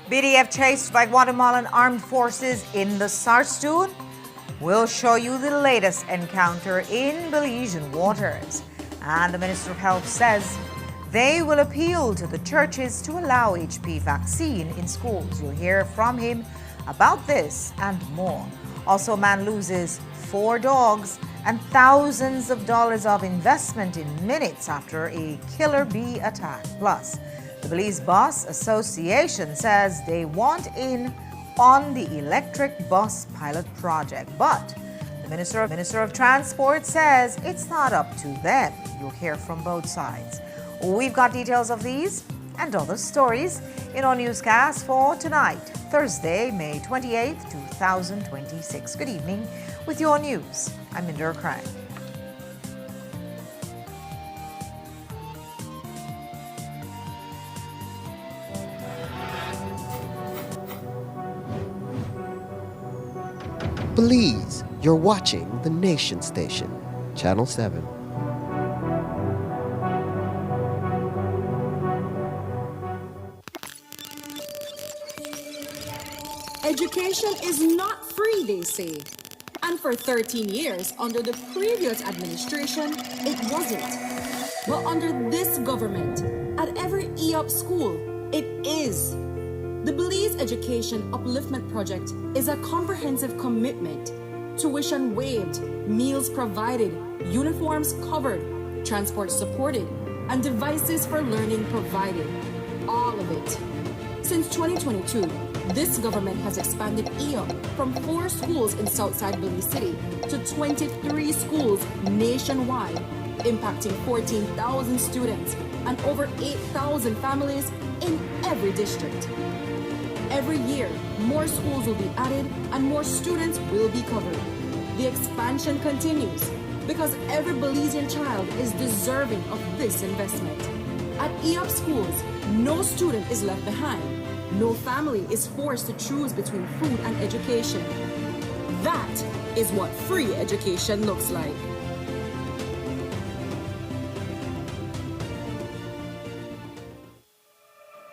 BDF chased by Guatemalan armed forces in the Sarstoon. We'll show you the latest encounter in Belizean waters. And the Minister of Health says they will appeal to the churches to allow HPV vaccine in schools. You'll hear from him about this and more. Also, a man loses 4 dogs and thousands of dollars of investment in minutes after a killer bee attack. Plus, the Belize Bus Association says they want in on the electric bus pilot project. But the Minister of Transport says it's not up to them. You'll hear from both sides. We've got details of these and other stories in our newscast for tonight, Thursday, May 28th, 2026. Good evening with your news. I'm Indra Krang. Belize, you're watching the Nation Station, Channel 7. Education is not free, they say. And for 13 years, under the previous administration, it wasn't. But under this government, at every EOP school, it is. The Belize Education Upliftment Project is a comprehensive commitment. Tuition waived, meals provided, uniforms covered, transport supported, and devices for learning provided. All of it. Since 2022, this government has expanded EOP from 4 schools in Southside Belize City to 23 schools nationwide, impacting 14,000 students and over 8,000 families in every district. Every year, more schools will be added and more students will be covered. The expansion continues because every Belizean child is deserving of this investment. At EOP schools, no student is left behind. No family is forced to choose between food and education. That is what free education looks like.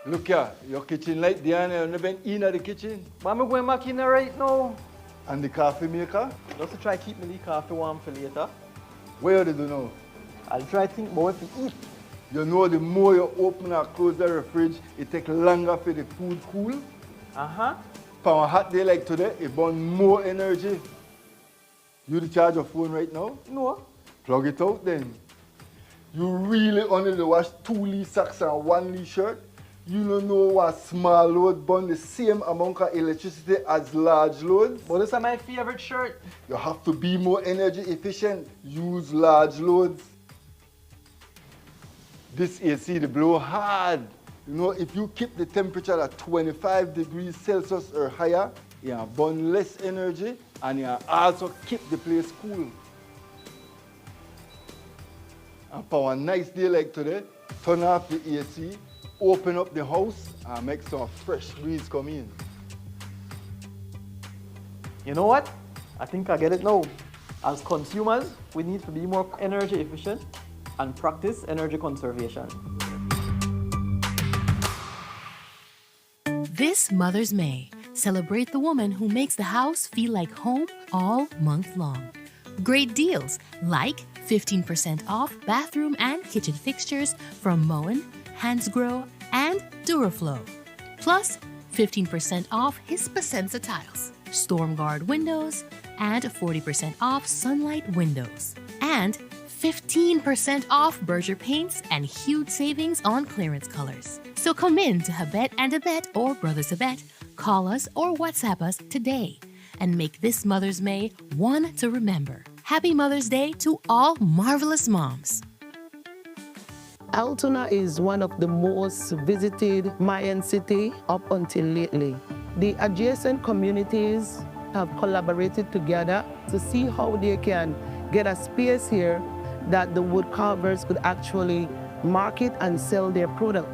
Look here, your kitchen light there and you been in the kitchen. But I'm going back in there right now. And the coffee maker? Just to try keep me the coffee warm for later. Where do you know? I'll try to think about what to eat. You know the more you open or close the fridge, it takes longer for the food cool. Uh-huh. For a hot day like today, it burns more energy. You to charge your phone right now? No. Plug it out then. You really only wash 2 Lee socks and 1 Lee shirt? You don't know what small load burn the same amount of electricity as large loads? But this is my favorite shirt. You have to be more energy efficient. Use large loads. This AC, they blow hard. You know, if you keep the temperature at 25 degrees Celsius or higher, you burn less energy and you also keep the place cool. And for a nice day like today, turn off the AC, open up the house and make some fresh breeze come in. You know what? I think I get it now. As consumers, we need to be more energy efficient and practice energy conservation. This Mother's May, celebrate the woman who makes the house feel like home all month long. Great deals like 15% off bathroom and kitchen fixtures from Moen, Hansgrohe, and Duraflow. Plus 15% off Hispasensa tiles, Stormguard windows, and 40% off Sunlight windows. And 15% off Berger paints and huge savings on clearance colors. So come in to Habet and Abet or Brothers Abet, call us or WhatsApp us today and make this Mother's May one to remember. Happy Mother's Day to all marvelous moms. Altoona is one of the most visited Mayan city up until lately. The adjacent communities have collaborated together to see how they can get a space here that the wood carvers could actually market and sell their product.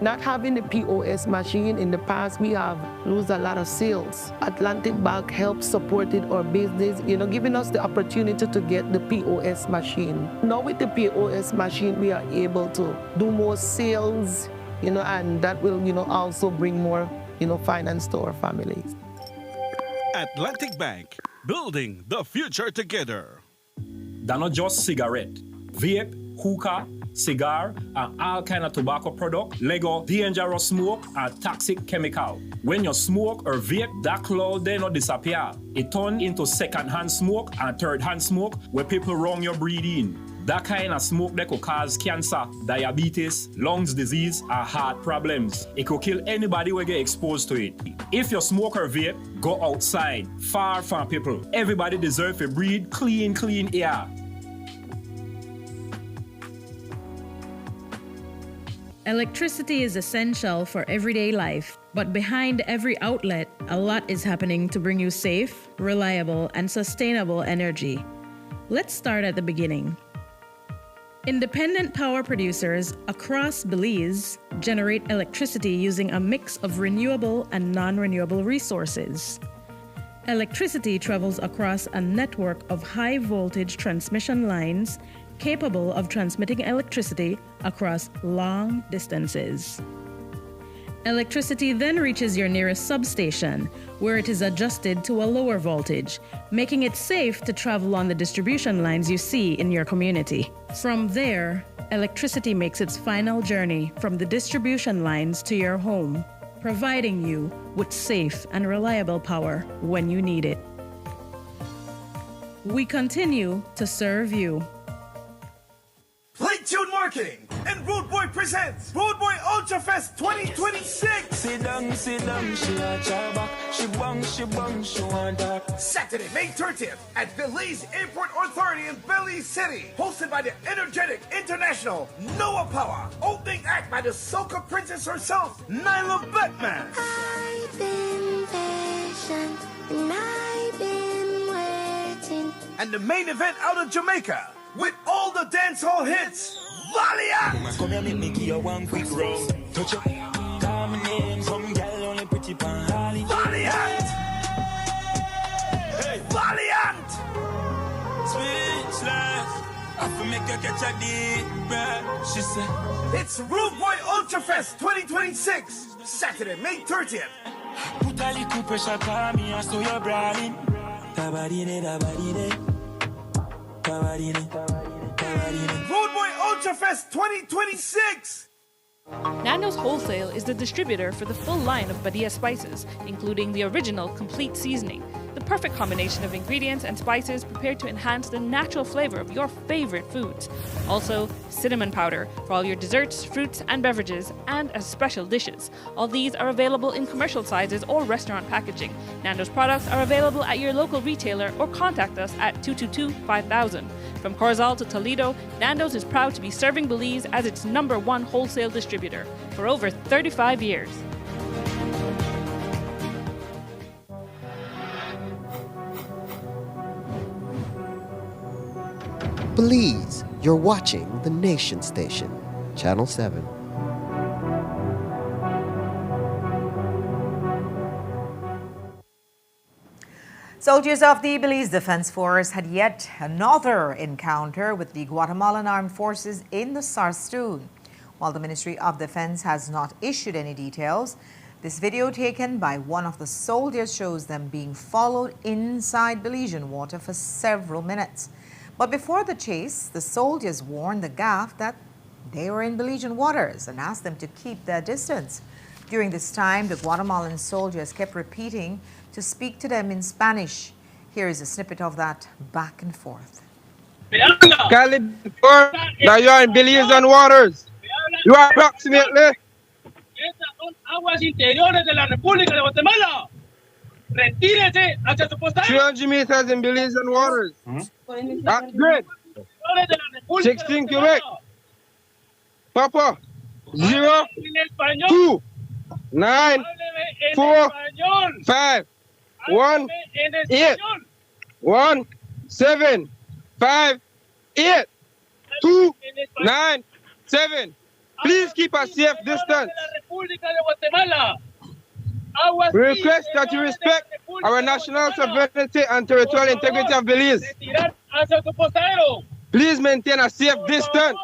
Not having the POS machine in the past, we have lost a lot of sales. Atlantic Bank helped supported our business, giving us the opportunity to get the POS machine. Now with the POS machine, we are able to do more sales, and that will, also bring more finance to our families. Atlantic Bank, building the future together. They're not just cigarette, vape, hookah, cigar, and all kind of tobacco product, Lego, dangerous smoke, and toxic chemical. When you smoke or vape, that cloud then not disappear. It turn into second-hand smoke and third-hand smoke where people wrong your breathing. That kind of smoke that could cause cancer, diabetes, lungs disease, or heart problems. It could kill anybody who get exposed to it. If you smoke or vape, go outside, far from people. Everybody deserves to breathe clean air. Electricity is essential for everyday life, but behind every outlet, a lot is happening to bring you safe, reliable, and sustainable energy. Let's start at the beginning. Independent power producers across Belize generate electricity using a mix of renewable and non-renewable resources. Electricity travels across a network of high-voltage transmission lines capable of transmitting electricity across long distances. Electricity then reaches your nearest substation, where it is adjusted to a lower voltage, making it safe to travel on the distribution lines you see in your community. From there, electricity makes its final journey from the distribution lines to your home, providing you with safe and reliable power when you need it. We continue to serve you. Play Tune Marketing and Road Boy presents Road Boy Ultra Fest 2026. Sit down, she a back. She want that. Saturday, May 30th at Belize Airport Authority in Belize City. Hosted by the energetic international Noah Power. Opening act by the Soca Princess herself, Nyla Batman. I've been patient and I've been waiting. And the main event out of Jamaica with all the dancehall hits, Valiant. Come here, make me give you one quick round. Touch up, call my name, some girl only pretty pan holiday. Valiant. Hey, Valiant. Speechless. I feel make her catch a deep breath. She said, It's Road Boy Ultra Fest 2026, Saturday, May 30th. Put a little pressure on me and so you're brawling. Tabadine. Road Boy Ultra Fest 2026. Nando's Wholesale is the distributor for the full line of Badia spices, including the original complete seasoning, the perfect combination of ingredients and spices prepared to enhance the natural flavor of your favorite foods. Also, cinnamon powder for all your desserts, fruits, and beverages, and as special dishes. All these are available in commercial sizes or restaurant packaging. Nando's products are available at your local retailer or contact us at 222-5000. From Corzal to Toledo, Nando's is proud to be serving Belize as its #1 wholesale distributor for over 35 years. Belize, you're watching the Nation Station, Channel 7. Soldiers of the Belize Defense Force had yet another encounter with the Guatemalan Armed Forces in the Sarstoon. While the Ministry of Defense has not issued any details, this video taken by one of the soldiers shows them being followed inside Belizean water for several minutes. But before the chase, the soldiers warned the GAF that they were in Belizean waters and asked them to keep their distance. During this time, the Guatemalan soldiers kept repeating to speak to them in Spanish. Here is a snippet of that back and forth. Cali, that you are in Belizean waters. You are approximately aguas interiores de la República de Guatemala. Retírese hacia su posta. 300 meters in Belizean waters. At grade 16 Quebec. Papa 0 2 9 4 5 1 8 1 7 5 8 2 9 7. Please keep a safe distance. We request that you respect our national sovereignty and territorial integrity of Belize. Please maintain a safe distance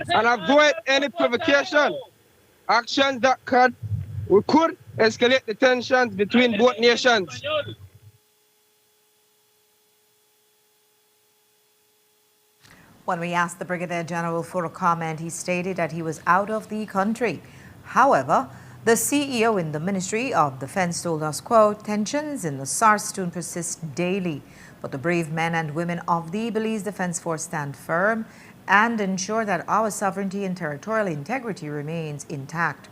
and avoid any provocation, actions that could escalate the tensions between both nations. When we asked the Brigadier General for a comment, he stated that he was out of the country. However, the CEO in the Ministry of Defense told us, quote, tensions in the Sarstoon persist daily, but the brave men and women of the Belize Defense Force stand firm and ensure that our sovereignty and territorial integrity remains intact.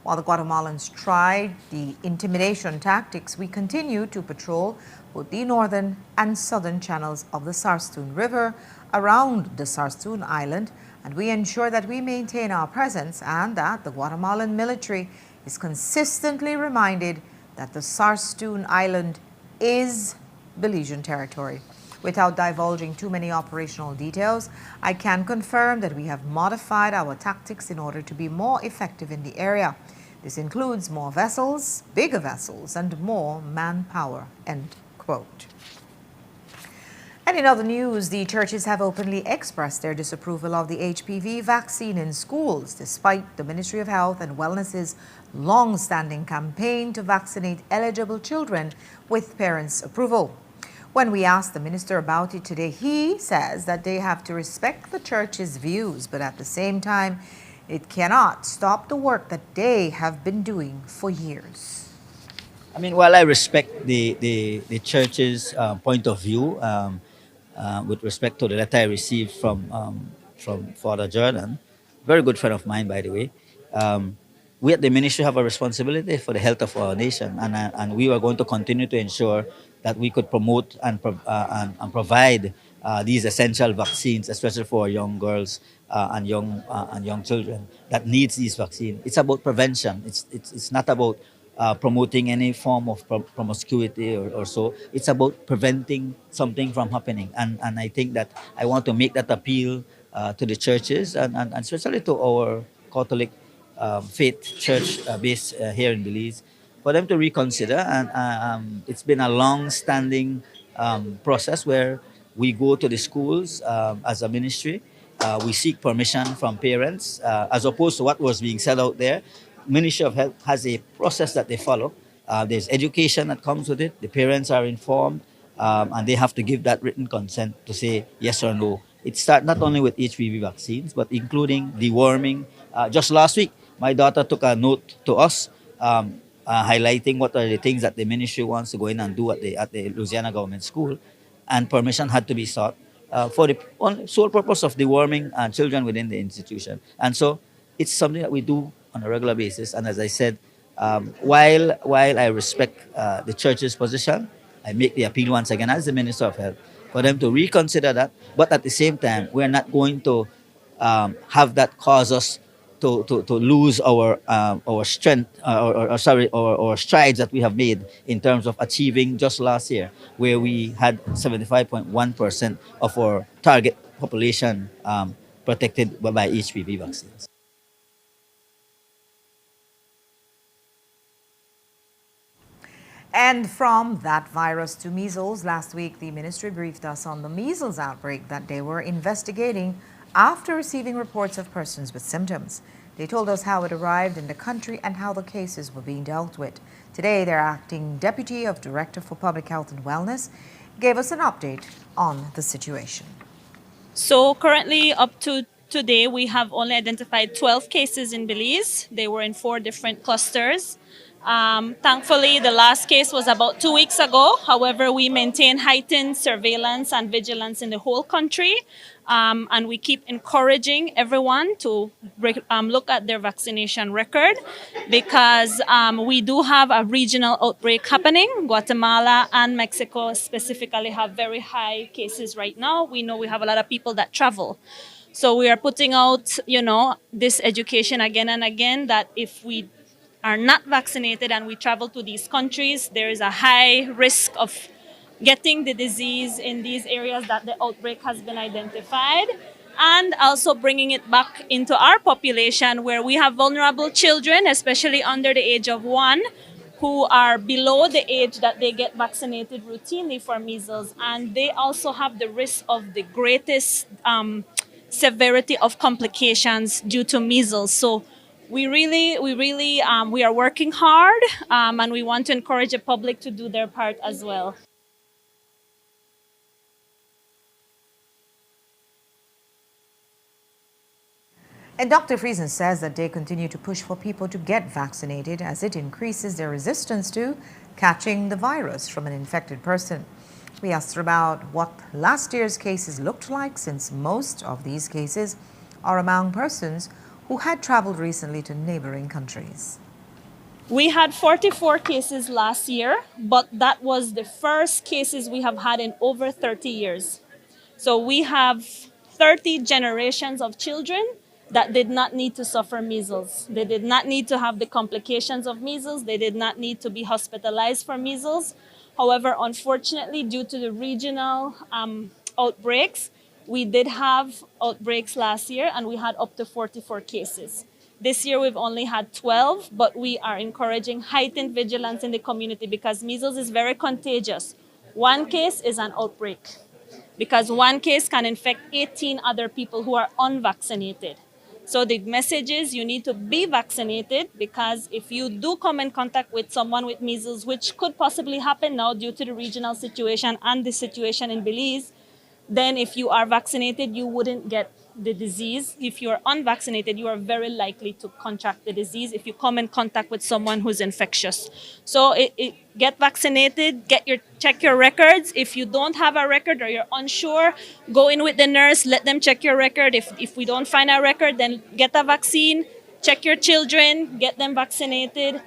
While the Guatemalans tried the intimidation tactics, we continue to patrol both the northern and southern channels of the Sarstoon River around the Sarstoon Island, and we ensure that we maintain our presence and that the Guatemalan military is consistently reminded that the Sarstoon Island is Belizean territory. Without divulging too many operational details, I can confirm that we have modified our tactics in order to be more effective in the area. This includes more vessels, bigger vessels, and more manpower, end quote. And in other news, the churches have openly expressed their disapproval of the HPV vaccine in schools, despite the Ministry of Health and Wellness's long-standing campaign to vaccinate eligible children with parents' approval. When we asked the minister about it today, he says that they have to respect the church's views, but at the same time, it cannot stop the work that they have been doing for years. I mean, while I respect the church's point of view with respect to the letter I received from Father Jordan, very good friend of mine, by the way, we at the ministry have a responsibility for the health of our nation, and we are going to continue to ensure that we could promote and provide these essential vaccines, especially for young girls and young children that needs these vaccines. It's about prevention. It's not about promoting any form of promiscuity or so. It's about preventing something from happening. And I think that I want to make that appeal to the churches and especially to our Catholic faith church based here in Belize for them to reconsider. And it's been a long-standing process where we go to the schools as a ministry. We seek permission from parents as opposed to what was being said out there. Ministry of Health has a process that they follow. There's education that comes with it. The parents are informed, and they have to give that written consent to say yes or no. It starts not only with HPV vaccines, but including deworming. Just last week, my daughter took a note to us highlighting what are the things that the ministry wants to go in and do at the Louisiana Government School, and permission had to be sought for the sole purpose of deworming children within the institution. And so it's something that we do on a regular basis. And as I said, while I respect the church's position, I make the appeal once again as the Minister of Health for them to reconsider that. But at the same time, we're not going to have that cause us to lose our strength or strides that we have made in terms of achieving just last year, where we had 75.1% of our target population protected by HPV vaccines. And from that virus to measles, last week the ministry briefed us on the measles outbreak that they were investigating after receiving reports of persons with symptoms. They told us how it arrived in the country and how the cases were being dealt with. Today, their acting deputy of Director for Public Health and Wellness gave us an update on the situation. So currently, up to today, we have only identified 12 cases in Belize. They were in 4 different clusters. Thankfully, the last case was about 2 weeks ago. However, we maintain heightened surveillance and vigilance in the whole country. And we keep encouraging everyone to look at their vaccination record because we do have a regional outbreak happening. Guatemala and Mexico specifically have very high cases right now. We know we have a lot of people that travel. So we are putting out, this education again and again that if we are not vaccinated and we travel to these countries, there is a high risk of getting the disease in these areas that the outbreak has been identified, and also bringing it back into our population where we have vulnerable children, especially under the age of 1, who are below the age that they get vaccinated routinely for measles, and they also have the risk of the greatest severity of complications due to measles. So We are working hard, and we want to encourage the public to do their part as well. And Dr. Friesen says that they continue to push for people to get vaccinated as it increases their resistance to catching the virus from an infected person. We asked her about what last year's cases looked like, since most of these cases are among persons who had traveled recently to neighboring countries. We had 44 cases last year, but that was the first cases we have had in over 30 years. So we have 30 generations of children that did not need to suffer measles. They did not need to have the complications of measles. They did not need to be hospitalized for measles. However, unfortunately, due to the regional outbreaks, we did have outbreaks last year, and we had up to 44 cases. This year, we've only had 12, but we are encouraging heightened vigilance in the community because measles is very contagious. One case is an outbreak, because one case can infect 18 other people who are unvaccinated. So the message is you need to be vaccinated, because if you do come in contact with someone with measles, which could possibly happen now due to the regional situation and the situation in Belize, then if you are vaccinated, you wouldn't get the disease. If you are unvaccinated, you are very likely to contract the disease if you come in contact with someone who's infectious. So get vaccinated, check your records. If you don't have a record or you're unsure, go in with the nurse, let them check your record. If we don't find a record, then get a vaccine, check your children, get them vaccinated,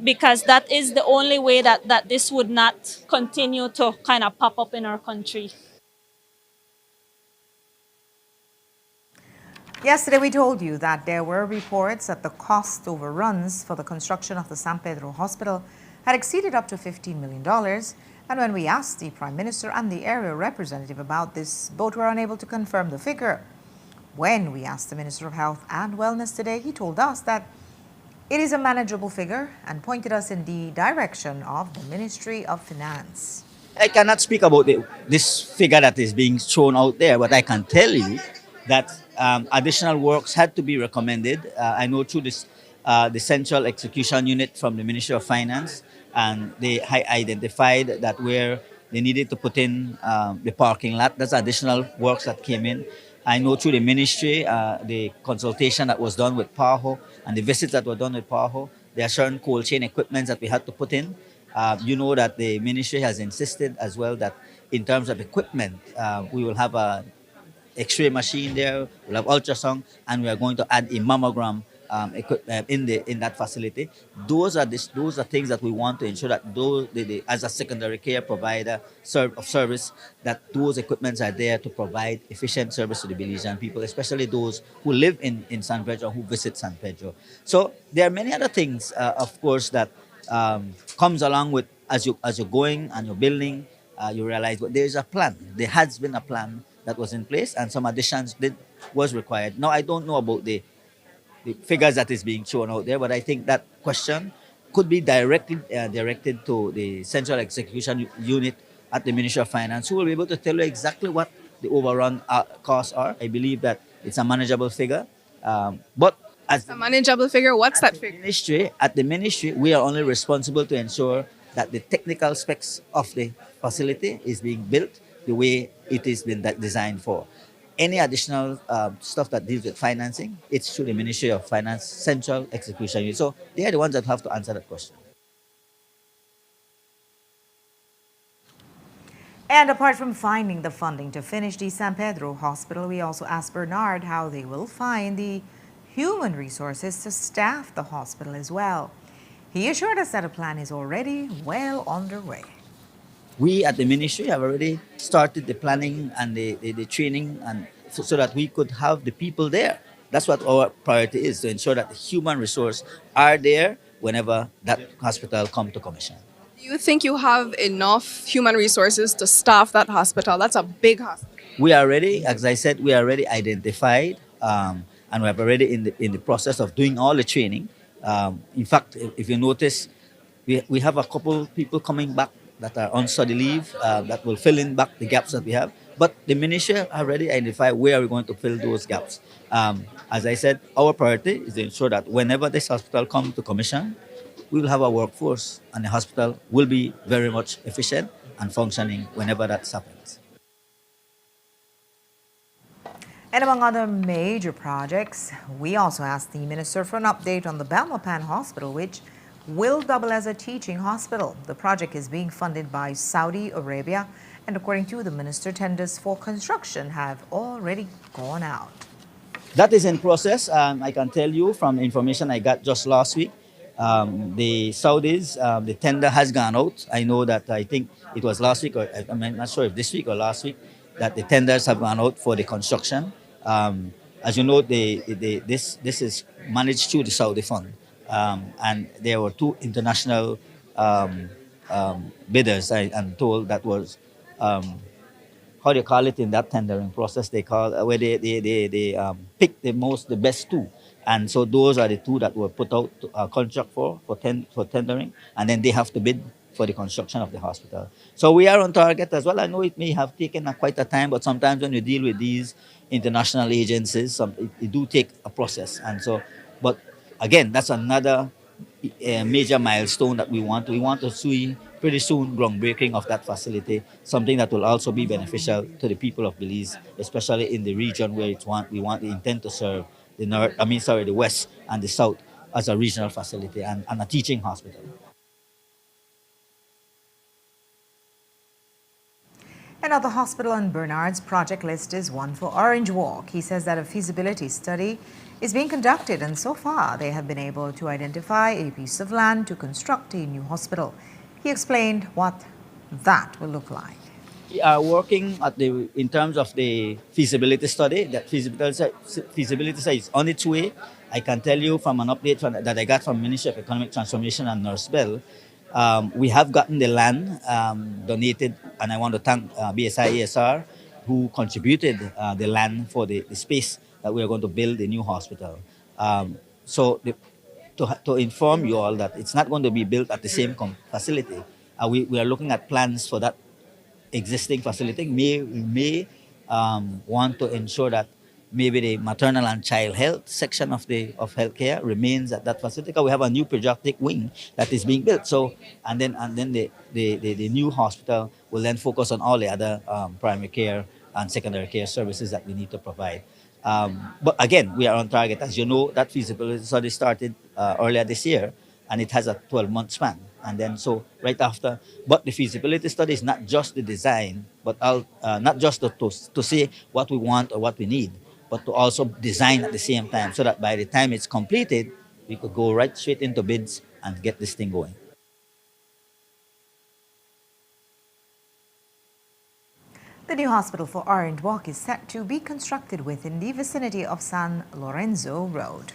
because that is the only way that this would not continue to kind of pop up in our country. Yesterday, we told you that there were reports that the cost overruns for the construction of the San Pedro Hospital had exceeded up to $15 million. And when we asked the Prime Minister and the area representative about this, both were unable to confirm the figure. When we asked the Minister of Health and Wellness today, he told us that it is a manageable figure and pointed us in the direction of the Ministry of Finance. I cannot speak about this figure that is being thrown out there, but I can tell you that additional works had to be recommended. I know through this, the Central Execution Unit from the Ministry of Finance, and they identified that where they needed to put in the parking lot, that's additional works that came in. I know through the ministry, the consultation that was done with PAHO and the visits that were done with PAHO, there are certain cold chain equipments that we had to put in. You know that the ministry has insisted as well that in terms of equipment, we will have a X-ray machine there, we'll have ultrasound, and we are going to add a mammogram in that facility. Those are things that we want to ensure that as a secondary care provider of service, that those equipments are there to provide efficient service to the Belizean people, especially those who live in San Pedro, who visit San Pedro. So there are many other things, of course, that comes along with as you're going and you're building. You realize, but there is a plan. There has been a plan that was in place, and some additions was required. Now, I don't know about the figures that is being shown out there, but I think that question could be directed to the Central Execution Unit at the Ministry of Finance, who will be able to tell you exactly what the overrun costs are. I believe that it's a manageable figure, but as a manageable figure, what's that figure? At the ministry, we are only responsible to ensure that the technical specs of the facility is being built the way it is been designed for. Any additional stuff that deals with financing, it's through the Ministry of Finance Central Execution Unit. So they are the ones that have to answer that question. And apart from finding the funding to finish the San Pedro Hospital, we also asked Bernard how they will find the human resources to staff the hospital as well. He assured us that a plan is already well underway. We at the ministry have already started the planning and the training, and so that we could have the people there. That's what our priority is, to ensure that the human resource are there whenever that hospital come to commission. Do you think you have enough human resources to staff that hospital? That's a big hospital. We are ready, as I said, we are already identified, and we are already in the process of doing all the training. In fact, if you notice, we have a couple people coming back that are on study leave that will fill in back the gaps that we have. But the ministry already identified where we're going to fill those gaps. As I said, our priority is to ensure that whenever this hospital comes to commission, we will have a workforce and the hospital will be very much efficient and functioning whenever that happens. And among other major projects, we also asked the minister for an update on the Belmopan Hospital, which will double as a teaching hospital. The project is being funded by Saudi Arabia, and according to the minister, tenders for construction have already gone out. That is in process. I can tell you from information I got just last week, the Saudis, the tender has gone out. I know that I think it was last week, or I'm not sure if this week or last week, that the tenders have gone out for the construction. As you know, this is managed through the Saudi fund, and there were two international bidders. I'm told that was how do you call it in that tendering process? They call where they pick the best two, and so those are the two that were put out contract for tendering, and then they have to bid for the construction of the hospital. So we are on target as well. I know it may have taken quite a time, but sometimes when you deal with these international agencies, it do take a process, and so. But again, that's another major milestone that we want. We want to see pretty soon groundbreaking of that facility, something that will also be beneficial to the people of Belize, especially in the region where we intend to serve the west and the south as a regional facility and a teaching hospital. Another hospital on Bernard's project list is one for Orange Walk. He says that a feasibility study is being conducted, and so far they have been able to identify a piece of land to construct a new hospital. He explained what that will look like. We are working in terms of the feasibility study. That feasibility study is on its way. I can tell you from an update that I got from Ministry of Economic Transformation and Nurse Bell, we have gotten the land donated, and I want to thank BSI ESR who contributed the land for the space that we are going to build a new hospital. To inform you all that it's not going to be built at the same facility. We are looking at plans for that existing facility. We may want to ensure that maybe the maternal and child health section of healthcare remains at that facility. We have a new pediatric wing that is being built. So and then the new hospital will then focus on all the other primary care and secondary care services that we need to provide. But again, we are on target. As you know, that feasibility study started earlier this year, and it has a 12-month span. And then so right after, but the feasibility study is not just the design, but not just to say what we want or what we need, but to also design at the same time, so that by the time it's completed, we could go right straight into bids and get this thing going. The new hospital for Orange Walk is set to be constructed within the vicinity of San Lorenzo Road.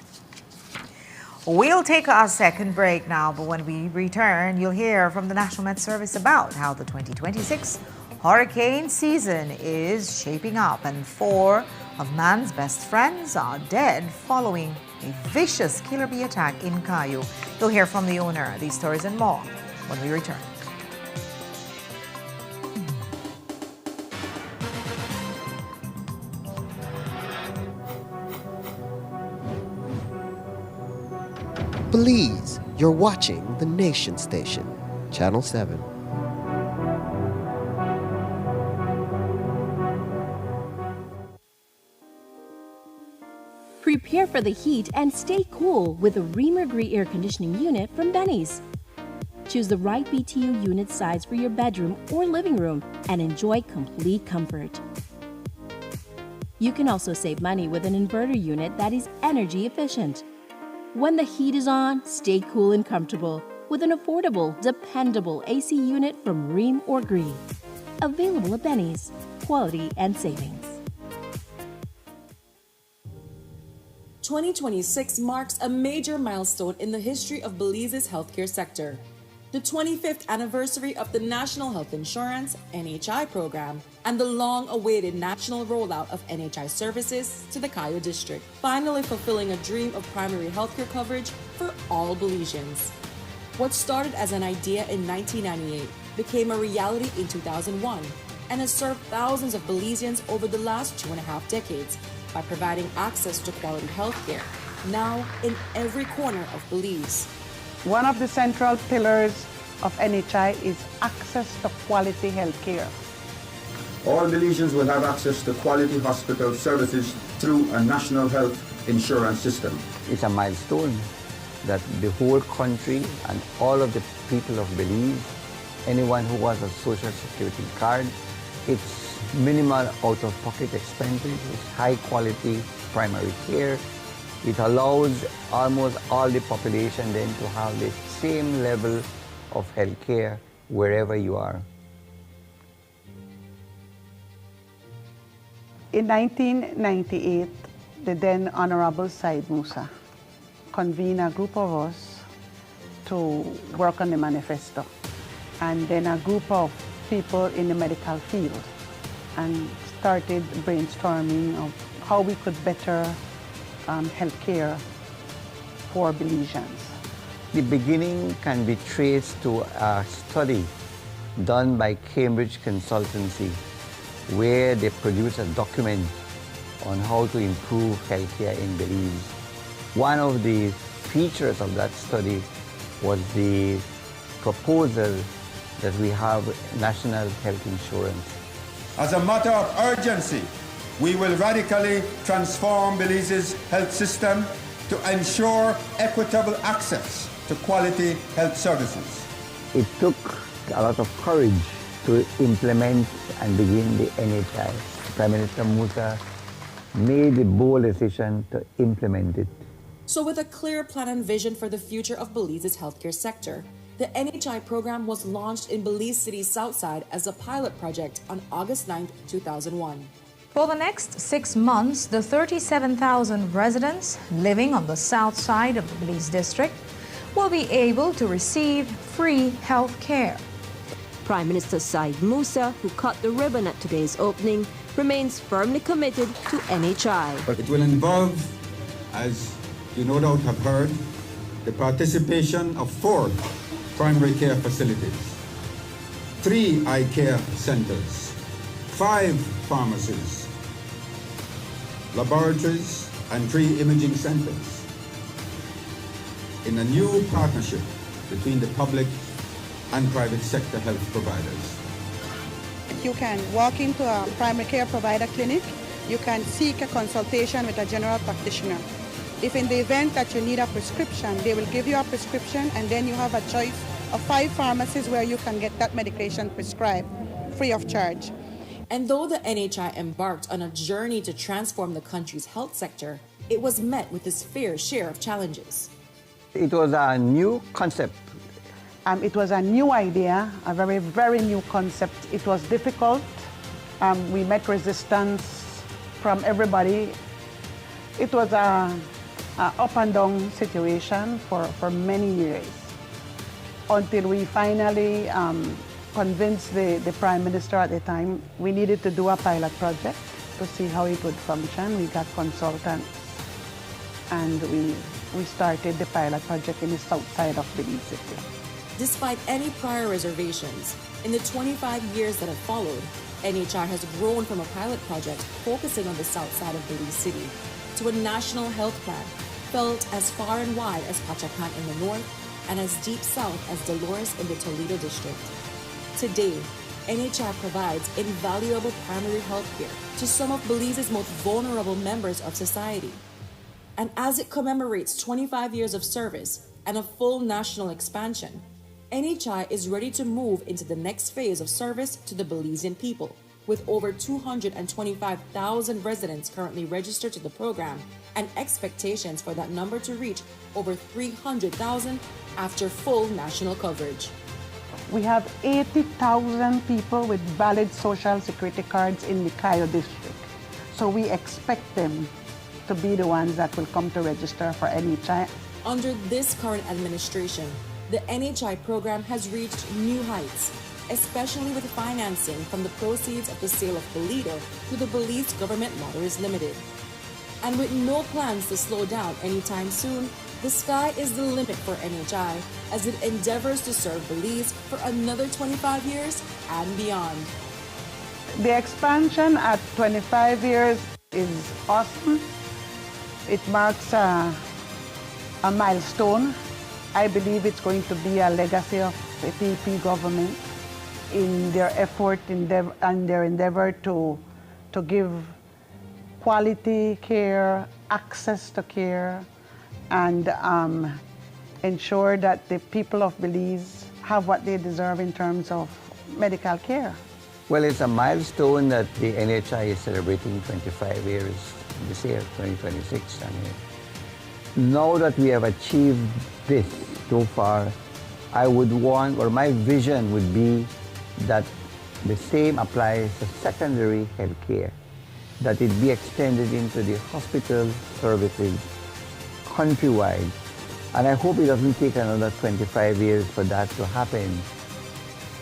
We'll take our second break now, but when we return, you'll hear from the National Met Service about how the 2026 hurricane season is shaping up, and 4 of man's best friends are dead following a vicious killer bee attack in Cayo. You'll hear from the owner. These stories and more when we return. Belize, you're watching the Nation Station, Channel 7. Prepare for the heat and stay cool with a Reamer-Gree air conditioning unit from Benny's. Choose the right BTU unit size for your bedroom or living room and enjoy complete comfort. You can also save money with an inverter unit that is energy efficient. When the heat is on, stay cool and comfortable with an affordable, dependable AC unit from Ream or Gree. Available at Benny's. Quality and savings. 2026 marks a major milestone in the history of Belize's healthcare sector. The 25th anniversary of the National Health Insurance (NHI) program and the long-awaited national rollout of NHI services to the Cayo district, finally fulfilling a dream of primary healthcare coverage for all Belizeans. What started as an idea in 1998 became a reality in 2001, and has served thousands of Belizeans over the last 2.5 decades by providing access to quality health care, now in every corner of Belize. One of the central pillars of NHI is access to quality health care. All Belizeans will have access to quality hospital services through a national health insurance system. It's a milestone that the whole country and all of the people of Belize, anyone who has a social security card, it's minimal out-of-pocket expenses, it's high-quality primary care. It allows almost all the population then to have the same level of health care wherever you are. In 1998, the then Honorable Said Musa convened a group of us to work on the manifesto, and then a group of people in the medical field, and started brainstorming of how we could better healthcare for Belizeans. The beginning can be traced to a study done by Cambridge Consultancy, where they produced a document on how to improve healthcare in Belize. One of the features of that study was the proposal that we have national health insurance. As a matter of urgency, we will radically transform Belize's health system to ensure equitable access to quality health services. It took a lot of courage to implement and begin the NHI. Prime Minister Musa made the bold decision to implement it. So with a clear plan and vision for the future of Belize's healthcare sector, the NHI program was launched in Belize City's south side as a pilot project on August 9, 2001. For the next 6 months, the 37,000 residents living on the south side of the Belize district will be able to receive free health care. Prime Minister Said Musa, who cut the ribbon at today's opening, remains firmly committed to NHI. It will involve, as you no doubt have heard, the participation of 4 primary care facilities, 3 eye care centers, 5 pharmacies, laboratories, and 3 imaging centers in a new partnership between the public and private sector health providers. You can walk into a primary care provider clinic, you can seek a consultation with a general practitioner. If in the event that you need a prescription, they will give you a prescription, and then you have a choice of 5 pharmacies where you can get that medication prescribed free of charge. And though the NHI embarked on a journey to transform the country's health sector, it was met with its fair share of challenges. It was a new concept. It was a new idea, a very, very new concept. It was difficult. We met resistance from everybody. It was a up and down situation for many years, until we finally convinced the Prime Minister at the time we needed to do a pilot project to see how it would function. We got consultants, and we started the pilot project in the south side of Belize City. Despite any prior reservations, in the 25 years that have followed, NHI has grown from a pilot project focusing on the south side of Belize City to a national health plan felt as far and wide as Pachacan in the north and as deep south as Dolores in the Toledo district. Today, NHI provides invaluable primary health care to some of Belize's most vulnerable members of society. And as it commemorates 25 years of service and a full national expansion, NHI is ready to move into the next phase of service to the Belizean people, with over 225,000 residents currently registered to the program and expectations for that number to reach over 300,000 after full national coverage. We have 80,000 people with valid social security cards in the Cayo district. So we expect them to be the ones that will come to register for NHI. Under this current administration, the NHI program has reached new heights, especially with financing from the proceeds of the sale of Toledo to the Belize Government Lotteries Limited. And with no plans to slow down anytime soon, the sky is the limit for NHI as it endeavors to serve Belize for another 25 years and beyond. The expansion at 25 years is awesome. It marks a milestone. I believe it's going to be a legacy of the PEP government in their effort and their endeavor to give quality care, access to care, and ensure that the people of Belize have what they deserve in terms of medical care. Well, it's a milestone that the NHI is celebrating 25 years this year, 2026. Now that we have achieved this so far, I would want, or my vision would be that the same applies to secondary health care, that it be extended into the hospital services countrywide. And I hope it doesn't take another 25 years for that to happen.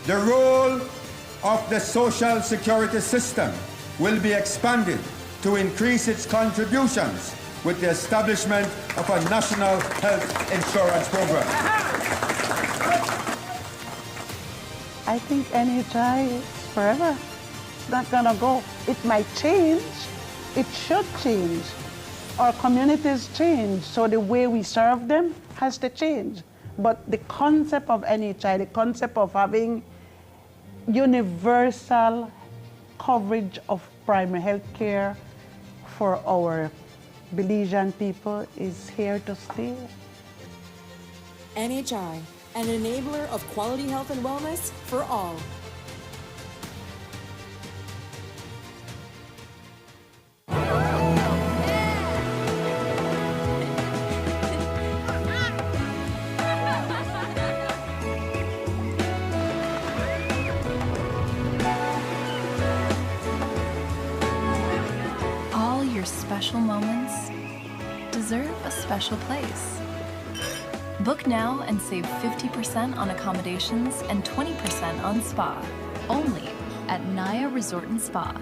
The role of the social security system will be expanded to increase its contributions with the establishment of a national health insurance program. I think NHI is forever. It's not gonna go. It might change. It should change. Our communities change, so the way we serve them has to change. But the concept of NHI, the concept of having universal coverage of primary health care for our Belizean people is here to stay. NHI, an enabler of quality health and wellness for all. All your special moments deserve a special place. Book now and save 50% on accommodations and 20% on spa, only at Naya Resort and Spa.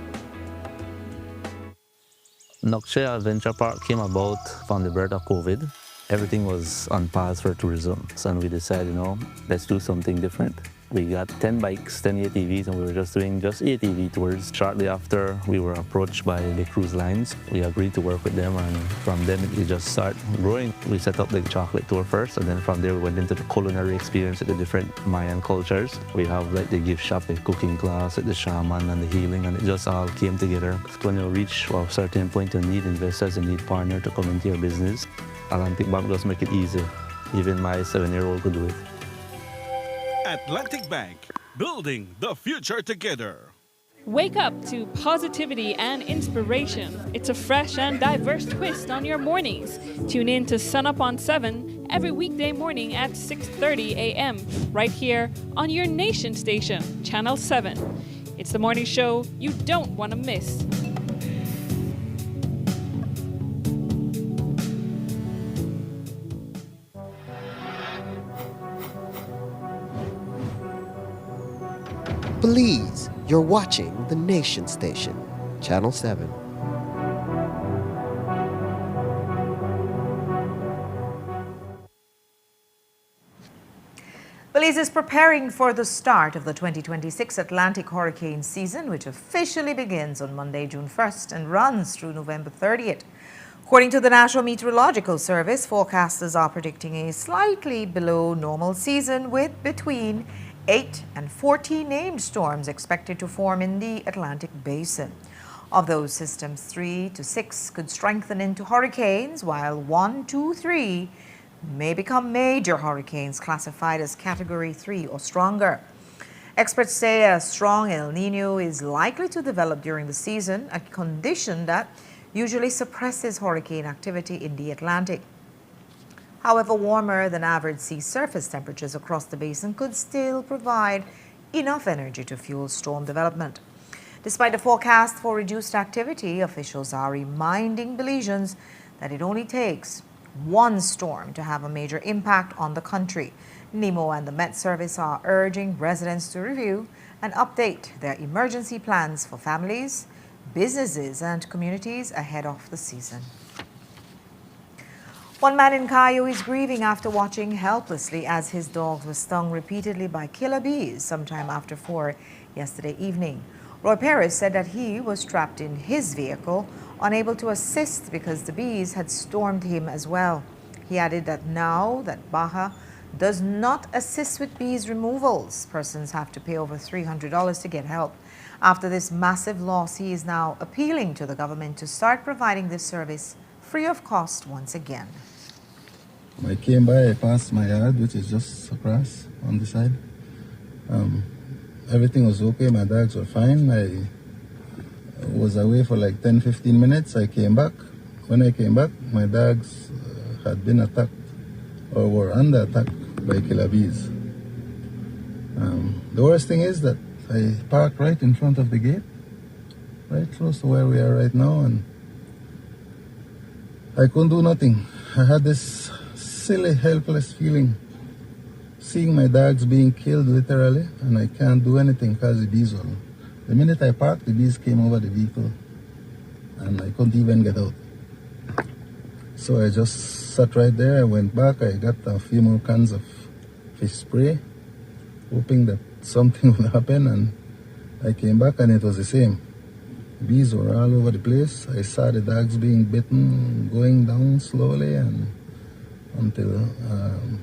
Nokche Adventure Park came about from the birth of COVID. Everything was on pause for tourism. So we decided, let's do something different. We got 10 bikes, 10 ATVs, and we were just doing ATV tours. Shortly after, we were approached by the cruise lines. We agreed to work with them, and from them, it just started growing. We set up the chocolate tour first, and then from there, we went into the culinary experience with the different Mayan cultures. We have the gift shop, the cooking class, the shaman, and the healing, and it just all came together. When you reach a certain point, you need investors, you need partners to come into your business. Atlantic Bank does make it easy. Even my 7-year-old could do it. Atlantic Bank, building the future together. Wake up to positivity and inspiration. It's a fresh and diverse twist on your mornings. Tune in to Sun Up on 7 every weekday morning at 6:30 a.m. right here on your nation station, Channel 7. It's the morning show you don't want to miss. Belize, you're watching the Nation Station, Channel 7. Belize is preparing for the start of the 2026 Atlantic hurricane season, which officially begins on Monday, June 1st and runs through November 30th. According to the National Meteorological Service, forecasters are predicting a slightly below normal season with between 8 and 14 named storms expected to form in the Atlantic Basin. Of those systems, 3 to 6 could strengthen into hurricanes, while 1, 2, 3 may become major hurricanes classified as Category 3 or stronger. Experts say a strong El Nino is likely to develop during the season, a condition that usually suppresses hurricane activity in the Atlantic. However, warmer than average sea surface temperatures across the basin could still provide enough energy to fuel storm development. Despite the forecast for reduced activity, officials are reminding Belizeans that it only takes one storm to have a major impact on the country. NEMO and the Met Service are urging residents to review and update their emergency plans for families, businesses, and communities ahead of the season. One man in Cayo is grieving after watching helplessly as his dogs were stung repeatedly by killer bees sometime after 4 yesterday evening. Roy Perez said that he was trapped in his vehicle, unable to assist because the bees had stormed him as well. He added that now that Baja does not assist with bees removals, persons have to pay over $300 to get help. After this massive loss, he is now appealing to the government to start providing this service free of cost once again. I came by, I passed my yard, which is just across on the side. Everything was okay, my dogs were fine. I was away for like 10-15 minutes. I came back. When I came back, my dogs had been attacked or were under attack by killer bees. The worst thing is that I parked right in front of the gate, right close to where we are right now, and I couldn't do nothing. I had this silly, helpless feeling, seeing my dogs being killed literally, and I can't do anything because the bees were. The minute I parked, the bees came over the vehicle, and I couldn't even get out. So I just sat right there. I went back. I got a few more cans of fish spray, hoping that something would happen, and I came back and it was the same. Bees were all over the place. I saw the dogs being bitten, going down slowly, and until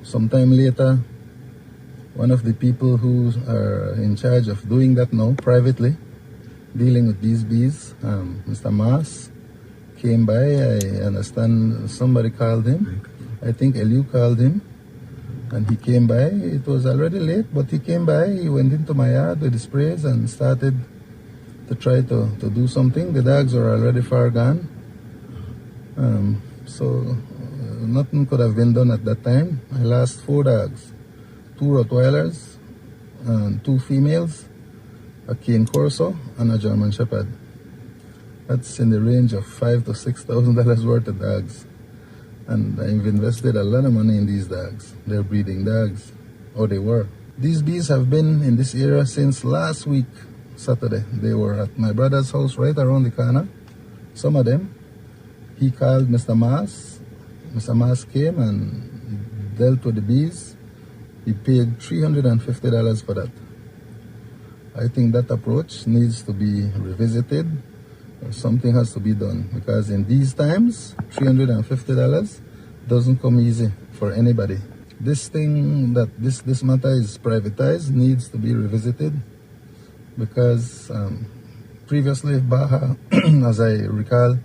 sometime later, one of the people who are in charge of doing that now privately, dealing with these bees, Mr. Maas, came by. I understand somebody called him. I think Eliu called him, and he came by. It was already late, but he came by. He went into my yard with the sprays and started to try to do something. The dogs were already far gone. So nothing could have been done at that time. I lost 4 dogs, 2 Rottweilers, and 2 females, a Cane Corso, and a German Shepherd. That's in the range of $5,000 to $6,000 worth of dogs. And I've invested a lot of money in these dogs. They're breeding dogs, or they were. These bees have been in this area since last week, Saturday. They were at my brother's house right around the corner, some of them. He called Mr. Maas. Mr. Maas came and dealt with the bees. He paid $350 for that. I think that approach needs to be revisited, or something has to be done, because in these times, $350 doesn't come easy for anybody. This thing, that this matter is privatized, needs to be revisited, because previously Baja, as I recall,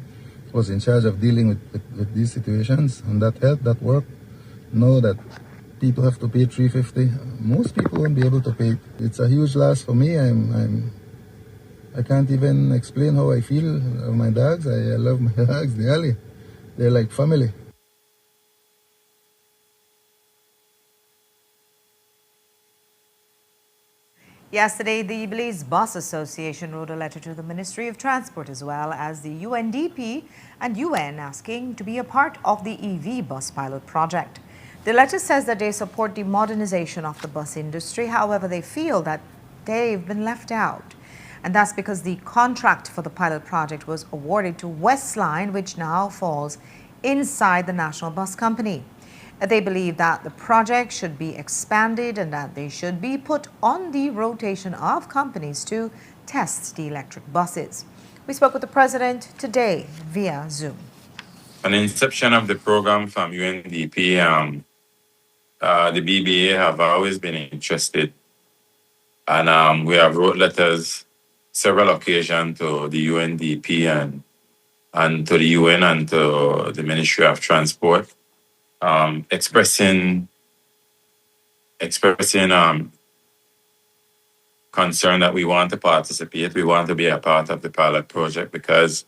was in charge of dealing with these situations, and that helped, that worked. Now that people have to pay $350, most people won't be able to pay. It's a huge loss for me. I can't even explain how I feel of my dogs. I love my dogs dearly. They're like family. Yesterday, the Belize Bus Association wrote a letter to the Ministry of Transport as well as the UNDP and UN asking to be a part of the EV bus pilot project. The letter says that they support the modernization of the bus industry. However, they feel that they've been left out. And that's because the contract for the pilot project was awarded to Westline, which now falls inside the National Bus Company. They believe that the project should be expanded and that they should be put on the rotation of companies to test the electric buses. We spoke with the president today via Zoom. On the inception of the program from UNDP, the BBA have always been interested, and we have wrote letters several occasions to the UNDP and to the UN and to the Ministry of Transport, expressing concern that we want to participate, we want to be a part of the pilot project, because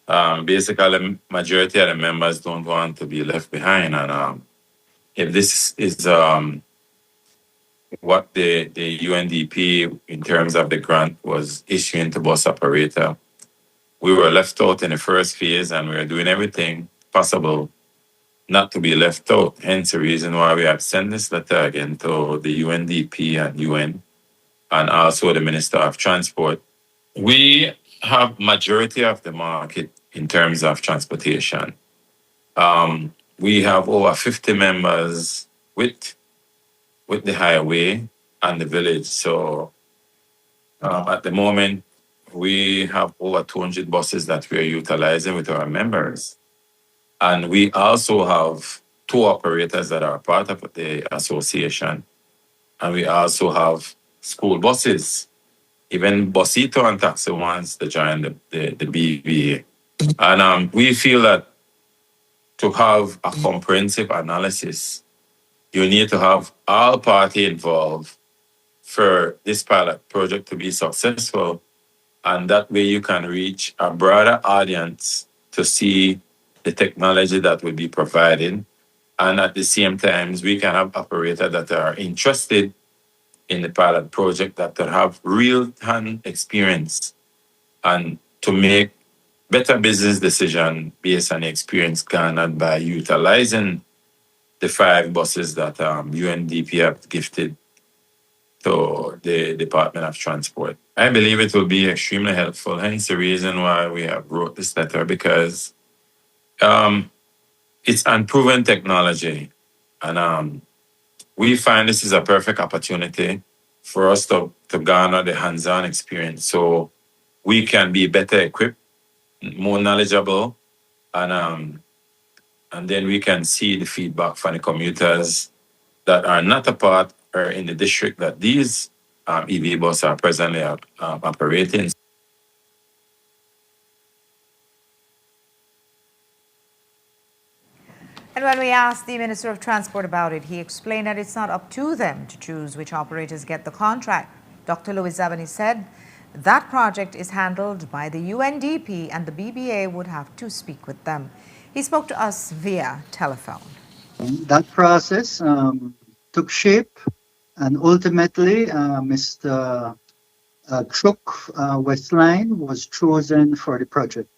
basically the majority of the members don't want to be left behind. And if this is what the UNDP, in terms of the grant, was issuing to bus operator, we were left out in the first phase, and we are doing everything possible not to be left out. Hence the reason why we have sent this letter again to the UNDP and UN, and also the Minister of Transport. We have majority of the market in terms of transportation. We have over 50 members with the highway and the village. So at the moment, we have over 200 buses that we are utilizing with our members. And we also have two operators that are part of the association. And we also have school buses, even Bosito and Taxi wants to join the BVA. And we feel that to have a comprehensive analysis, you need to have all parties involved for this pilot project to be successful. And that way you can reach a broader audience to see the technology that will be provided. And at the same time, we can have operators that are interested in the pilot project that will have real-time experience and to make better business decision based on the experience garnered by utilizing the 5 buses that UNDP have gifted to the Department of Transport. I believe it will be extremely helpful, hence the reason why we have wrote this letter, because it's unproven technology. And we find this is a perfect opportunity for us to garner the hands-on experience so we can be better equipped, more knowledgeable, and then we can see the feedback from the commuters that are not a part or in the district that these EV buses are presently operating. And when we asked the Minister of Transport about it, he explained that it's not up to them to choose which operators get the contract. Dr. Louis Zabani said that project is handled by the UNDP and the BBA would have to speak with them. He spoke to us via telephone. That process took shape, and ultimately Mr. Truk Westline was chosen for the project.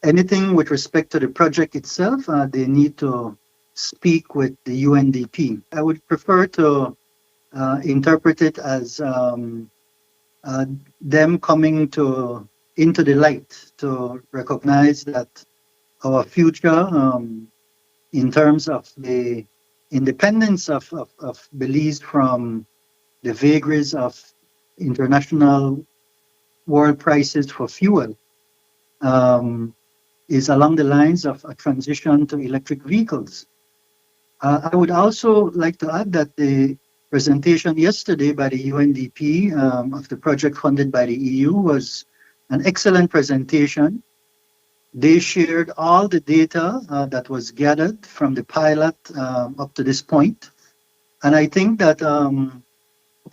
Anything with respect to the project itself, they need to speak with the UNDP. I would prefer to interpret it as them coming into the light to recognize that our future in terms of the independence of Belize from the vagaries of international world prices for fuel is along the lines of a transition to electric vehicles. I would also like to add that the presentation yesterday by the UNDP of the project funded by the EU was an excellent presentation. They shared all the data that was gathered from the pilot up to this point. And I think that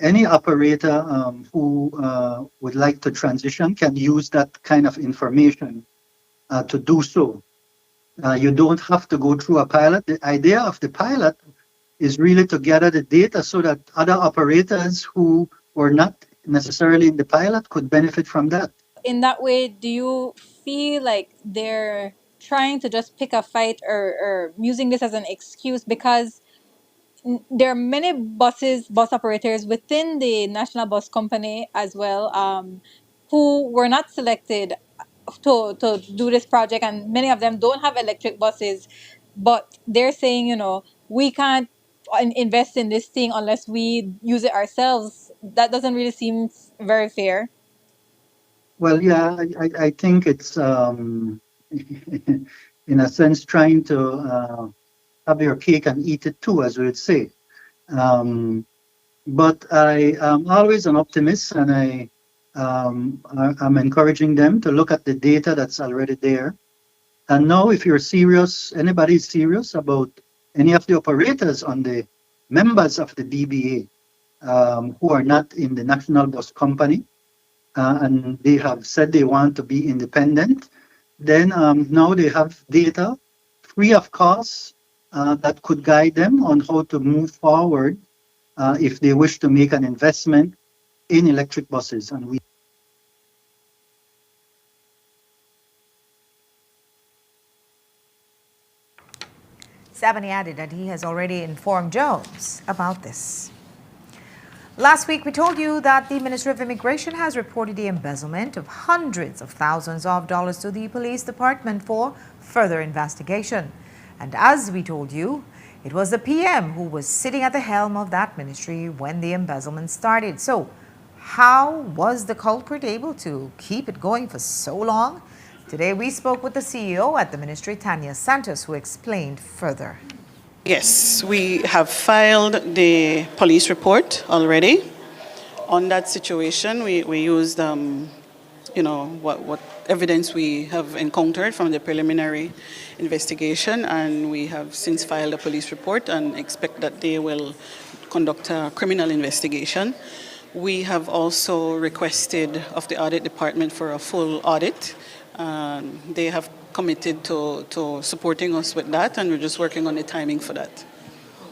any operator who would like to transition can use that kind of information to do so. You don't have to go through a pilot. The idea of the pilot is really to gather the data so that other operators who were not necessarily in the pilot could benefit from that. In that way, do you feel like they're trying to just pick a fight or using this as an excuse? Because there are many bus operators within the National Bus Company as well who were not selected to do this project, and many of them don't have electric buses, but they're saying, we can't invest in this thing unless we use it ourselves. That doesn't really seem very fair. Well, yeah, I think it's in a sense trying to have your cake and eat it too, as we would say. But I am always an optimist, and I'm encouraging them to look at the data that's already there. And now, if you're serious, anybody is serious about any of the operators on the members of the DBA who are not in the National Bus Company, and they have said they want to be independent, then now they have data free of cost that could guide them on how to move forward if they wish to make an investment in electric buses. And Zabani added that he has already informed Jones about this. Last week, we told you that the Ministry of Immigration has reported the embezzlement of hundreds of thousands of dollars to the police department for further investigation. And as we told you, it was the PM who was sitting at the helm of that ministry when the embezzlement started. So, How was the culprit able to keep it going for so long? Today we spoke with the CEO at the ministry, Tanya Santos, who explained further. Yes, we have filed the police report already. On that situation, we used, what evidence we have encountered from the preliminary investigation, and we have since filed a police report and expect that they will conduct a criminal investigation. We have also requested of the audit department for a full audit. They have committed to supporting us with that, and we're just working on the timing for that.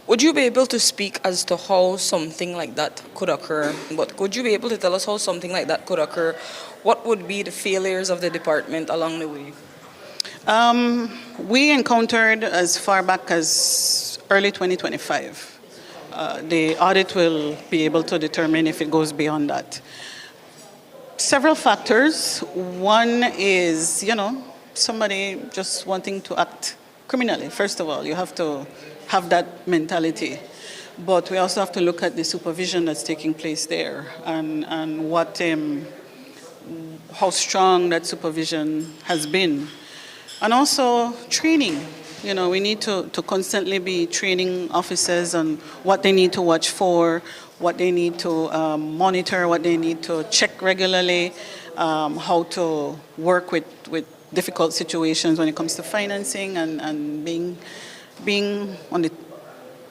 Would you be able to speak as to how something like that could occur? But would you be able to tell us how something like that could occur? What would be the failures of the department along the way? We encountered as far back as early 2025. The audit will be able to determine if it goes beyond that. Several factors. One is, somebody just wanting to act criminally. First of all, you have to have that mentality. But we also have to look at the supervision that's taking place there and how strong that supervision has been. And also training. We need to constantly be training officers on what they need to watch for, what they need to monitor, what they need to check regularly, how to work with difficult situations when it comes to financing and being on the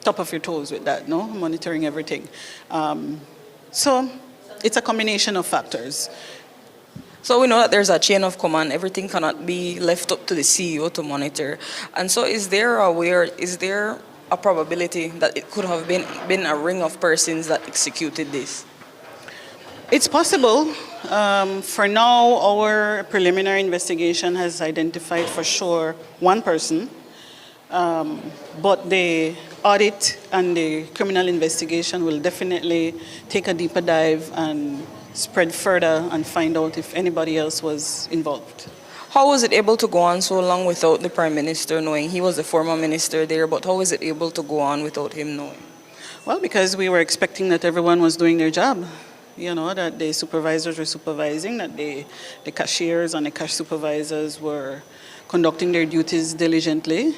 top of your toes with that, monitoring everything. So it's a combination of factors. So we know that there's a chain of command. Everything cannot be left up to the CEO to monitor. And so is there a probability that it could have been a ring of persons that executed this? It's possible. For now, our preliminary investigation has identified for sure one person. But the audit and the criminal investigation will definitely take a deeper dive and spread further and find out if anybody else was involved. How was it able to go on so long without the Prime Minister knowing? He was the former minister there, but how was it able to go on without him knowing? Well, because we were expecting that everyone was doing their job. That the supervisors were supervising, that the cashiers and the cash supervisors were conducting their duties diligently.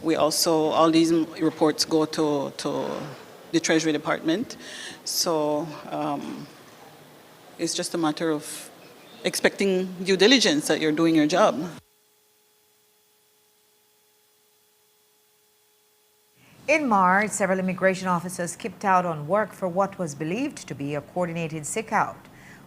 We also, all these reports go to the Treasury Department. So it's just a matter of expecting due diligence that you're doing your job. In March, several immigration officers skipped out on work for what was believed to be a coordinated sick-out.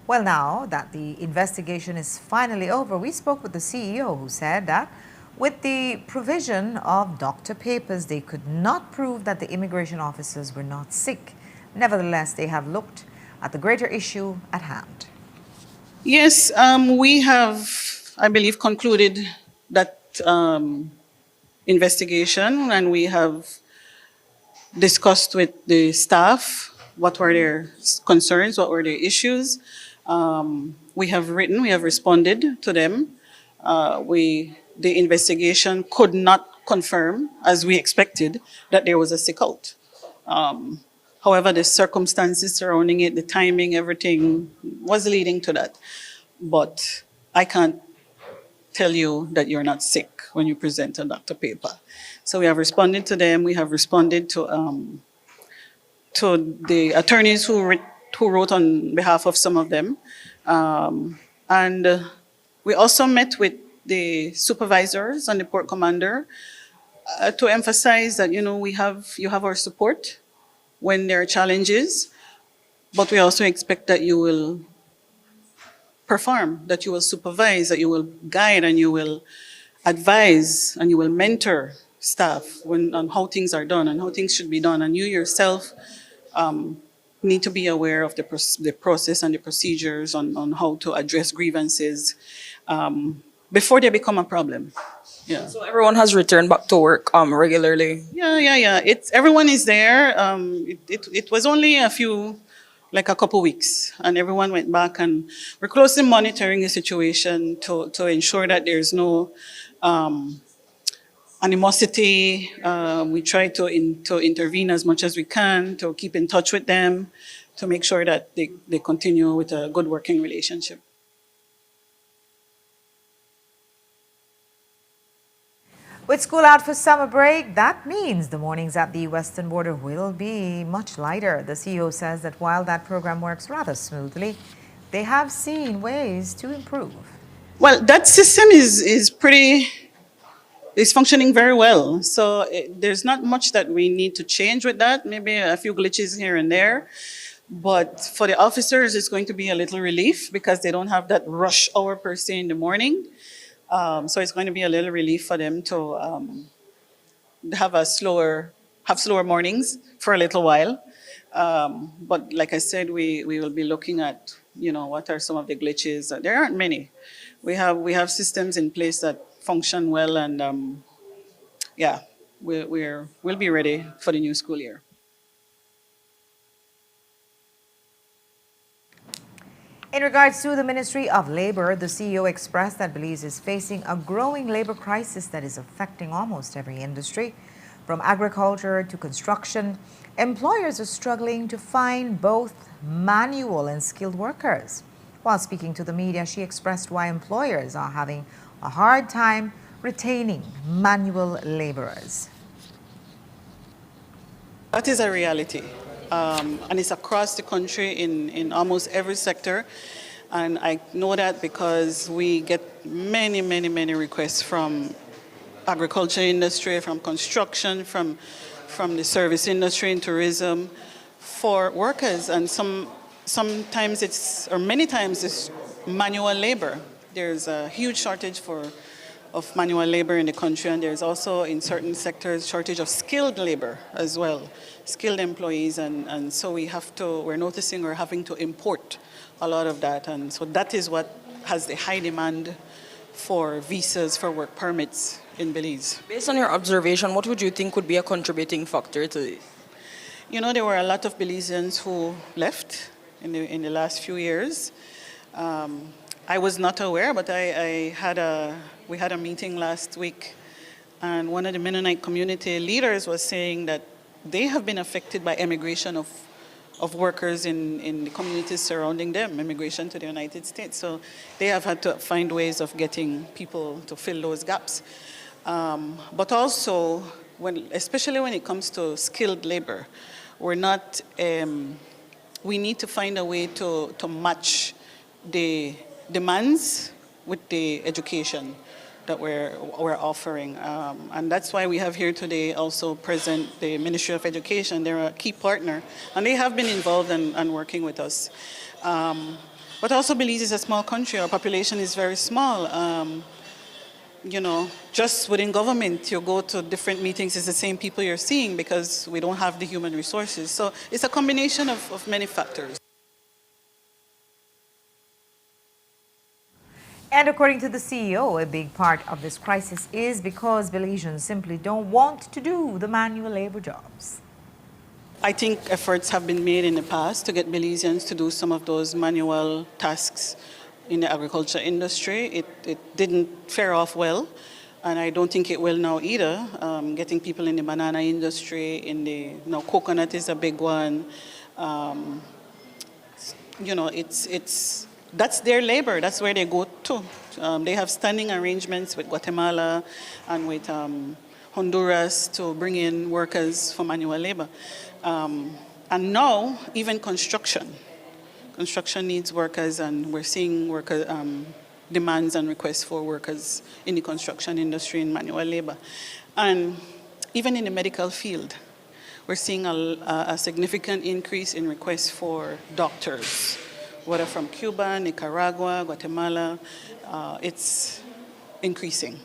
Well, now that the investigation is finally over, we spoke with the CEO who said that with the provision of doctor papers, they could not prove that the immigration officers were not sick. Nevertheless, they have looked at the greater issue at hand. Yes, we have, I believe, concluded that investigation, and we have discussed with the staff what were their concerns, what were their issues. We have responded to them. The investigation could not confirm, as we expected, that there was a sick-out. However, the circumstances surrounding it, the timing, everything was leading to that. But I can't tell you that you're not sick when you present a doctor paper. So we have responded to them. We have responded to the attorneys who wrote on behalf of some of them. And we also met with the supervisors and the port commander to emphasize that, you have our support when there are challenges, but we also expect that you will perform, that you will supervise, that you will guide, and you will advise, and you will mentor staff on how things are done and how things should be done. And you yourself need to be aware of the process and the procedures on how to address grievances before they become a problem. Yeah. So everyone has returned back to work regularly? Yeah. Everyone is there. It was only a couple weeks, and everyone went back, and we're closely monitoring the situation to ensure that there's no animosity. We try to intervene as much as we can, to keep in touch with them, to make sure that they continue with a good working relationship. With school out for summer break, that means the mornings at the western border will be much lighter. The CEO says that while that program works rather smoothly, they have seen ways to improve. Well, that system is functioning very well. So there's not much that we need to change with that. Maybe a few glitches here and there. But for the officers, it's going to be a little relief because they don't have that rush hour per se in the morning. So it's going to be a little relief for them to have slower mornings for a little while. But like I said, we will be looking at, what are some of the glitches. There aren't many. We have systems in place that function well, and we'll be ready for the new school year. In regards to the Ministry of Labor, the CEO expressed that Belize is facing a growing labor crisis that is affecting almost every industry. From agriculture to construction, employers are struggling to find both manual and skilled workers. While speaking to the media, she expressed why employers are having a hard time retaining manual laborers. That is a reality. And it's across the country in almost every sector. And I know that because we get many, many, many requests from agriculture industry, from construction, from the service industry and tourism for workers. And sometimes many times it's manual labor. There's a huge shortage of manual labor in the country, and there's also in certain sectors shortage of skilled labor as well, skilled employees, and so we're noticing we're having to import a lot of that, and so that is what has the high demand for visas, for work permits in Belize. Based on your observation, what would you think would be a contributing factor to this? There were a lot of Belizeans who left in the last few years. I was not aware, but we had a meeting last week, and one of the Mennonite community leaders was saying that they have been affected by immigration of workers in the communities surrounding them, immigration to the United States. So they have had to find ways of getting people to fill those gaps. But also, especially when it comes to skilled labor, we need to find a way to match the demands with the education that we're offering. And that's why we have here today also present the Ministry of Education. They're a key partner, and they have been involved and working with us. But also Belize is a small country. Our population is very small. Just within government, you go to different meetings, it's the same people you're seeing because we don't have the human resources. So it's a combination of many factors. And according to the CEO, a big part of this crisis is because Belizeans simply don't want to do the manual labor jobs. I think efforts have been made in the past to get Belizeans to do some of those manual tasks in the agriculture industry. It didn't fare off well, and I don't think it will now either. Getting people in the banana industry, coconut is a big one. That's their labor. That's where they go to. They have standing arrangements with Guatemala and with Honduras to bring in workers for manual labor. And now, even construction needs workers, and we're seeing worker demands and requests for workers in the construction industry in manual labor. And even in the medical field, we're seeing a significant increase in requests for doctors, whether from Cuba, Nicaragua, Guatemala. It's increasing.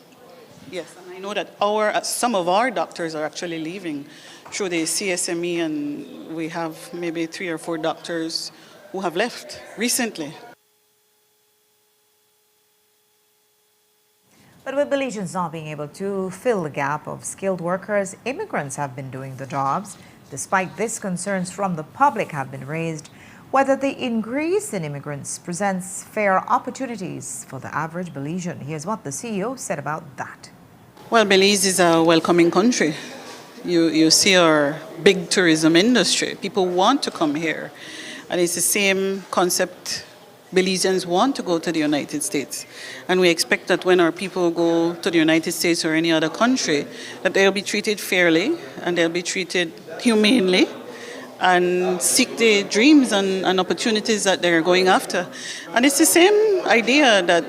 Yes, and I know that some of our doctors are actually leaving through the CSME, and we have maybe 3 or 4 doctors who have left recently. But with Belizeans not being able to fill the gap of skilled workers, immigrants have been doing the jobs. Despite this, concerns from the public have been raised whether the increase in immigrants presents fair opportunities for the average Belizean. Here's what the CEO said about that. Well, Belize is a welcoming country. You see our big tourism industry. People want to come here. And it's the same concept. Belizeans want to go to the United States. And we expect that when our people go to the United States or any other country, that they'll be treated fairly and they'll be treated humanely and seek the dreams and opportunities that they're going after. And it's the same idea that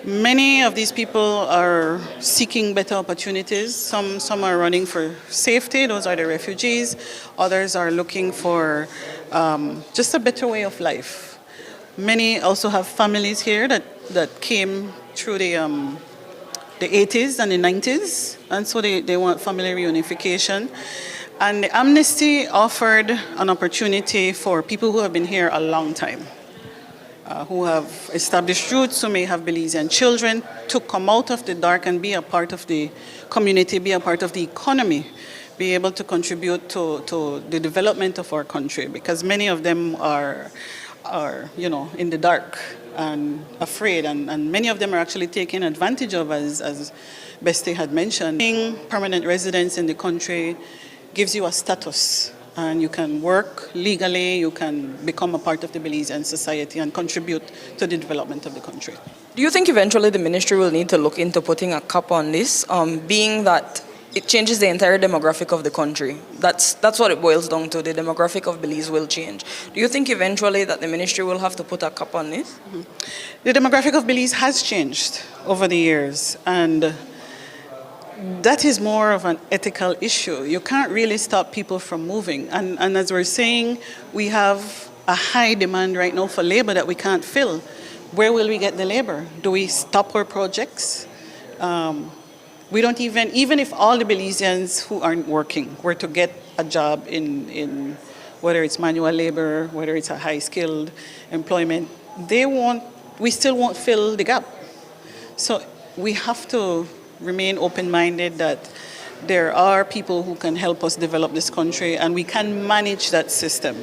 many of these people are seeking better opportunities. Some are running for safety, those are the refugees. Others are looking for just a better way of life. Many also have families here that came through the 80s and the 90s, and so they want family reunification. And the amnesty offered an opportunity for people who have been here a long time. Who have established roots, who may have Belizean children, to come out of the dark and be a part of the community, be a part of the economy, be able to contribute to the development of our country, because many of them are in the dark and afraid, and many of them are actually taken advantage of, as Beste had mentioned. Being permanent residents in the country gives you a status. And you can work legally, you can become a part of the Belizean society and contribute to the development of the country. Do you think eventually the ministry will need to look into putting a cap on this, being that it changes the entire demographic of the country? That's what it boils down to. The demographic of Belize will change. Do you think eventually that the ministry will have to put a cap on this? Mm-hmm. The demographic of Belize has changed over the years, and that is more of an ethical issue. You can't really stop people from moving. And as we're saying, we have a high demand right now for labor that we can't fill. Where will we get the labor? Do we stop our projects? We don't even if all the Belizeans who aren't working were to get a job in whether it's manual labor, whether it's a high-skilled employment, we still won't fill the gap. So we have to remain open-minded that there are people who can help us develop this country and we can manage that system.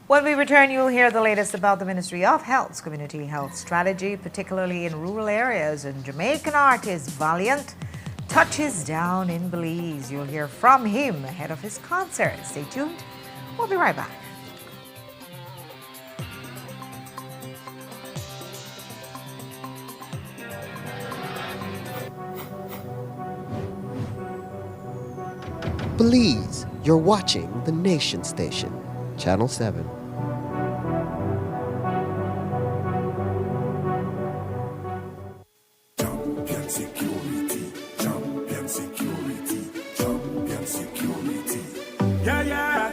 When we return, you'll hear the latest about the Ministry of Health's community health strategy, particularly in rural areas. And Jamaican artist Valiant touches down in Belize. You'll hear from him ahead of his concert. Stay tuned. We'll be right back. Belize, you're watching the Nation Station, Channel 7. Champion security, champion security, champion security. Yeah.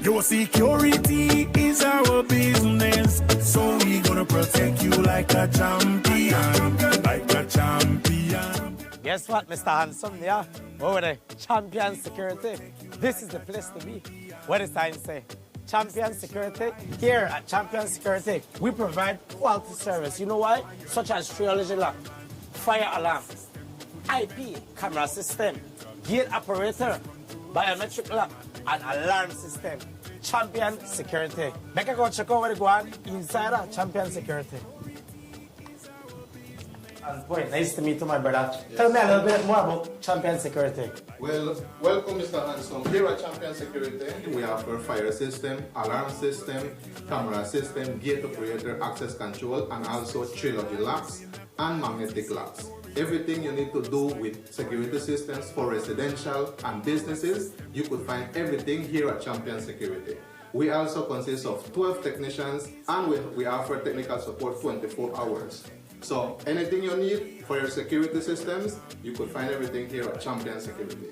Your security is our business, so we gonna protect you like a champion, like a champion. Guess what, Mr. Handsome? Yeah, over there, Champion Security. This is the place to be. What does sign say? Champion Security. Here at Champion Security, we provide quality service. You know why? Such as triology lock, fire alarm, IP camera system, gate operator, biometric lock, and alarm system. Champion Security. Make a go check out where they go on inside of Champion Security. And boy, nice to meet you, my brother. Tell me a little bit more about Champion Security. Well, welcome, Mr. Hanson. Here at Champion Security, we offer fire system, alarm system, camera system, gate operator, access control, and also trilogy locks and magnetic locks. Everything you need to do with security systems for residential and businesses, you could find everything here at Champion Security. We also consist of 12 technicians, and we offer technical support 24 hours. So anything you need for your security systems, you could find everything here at Champion Security.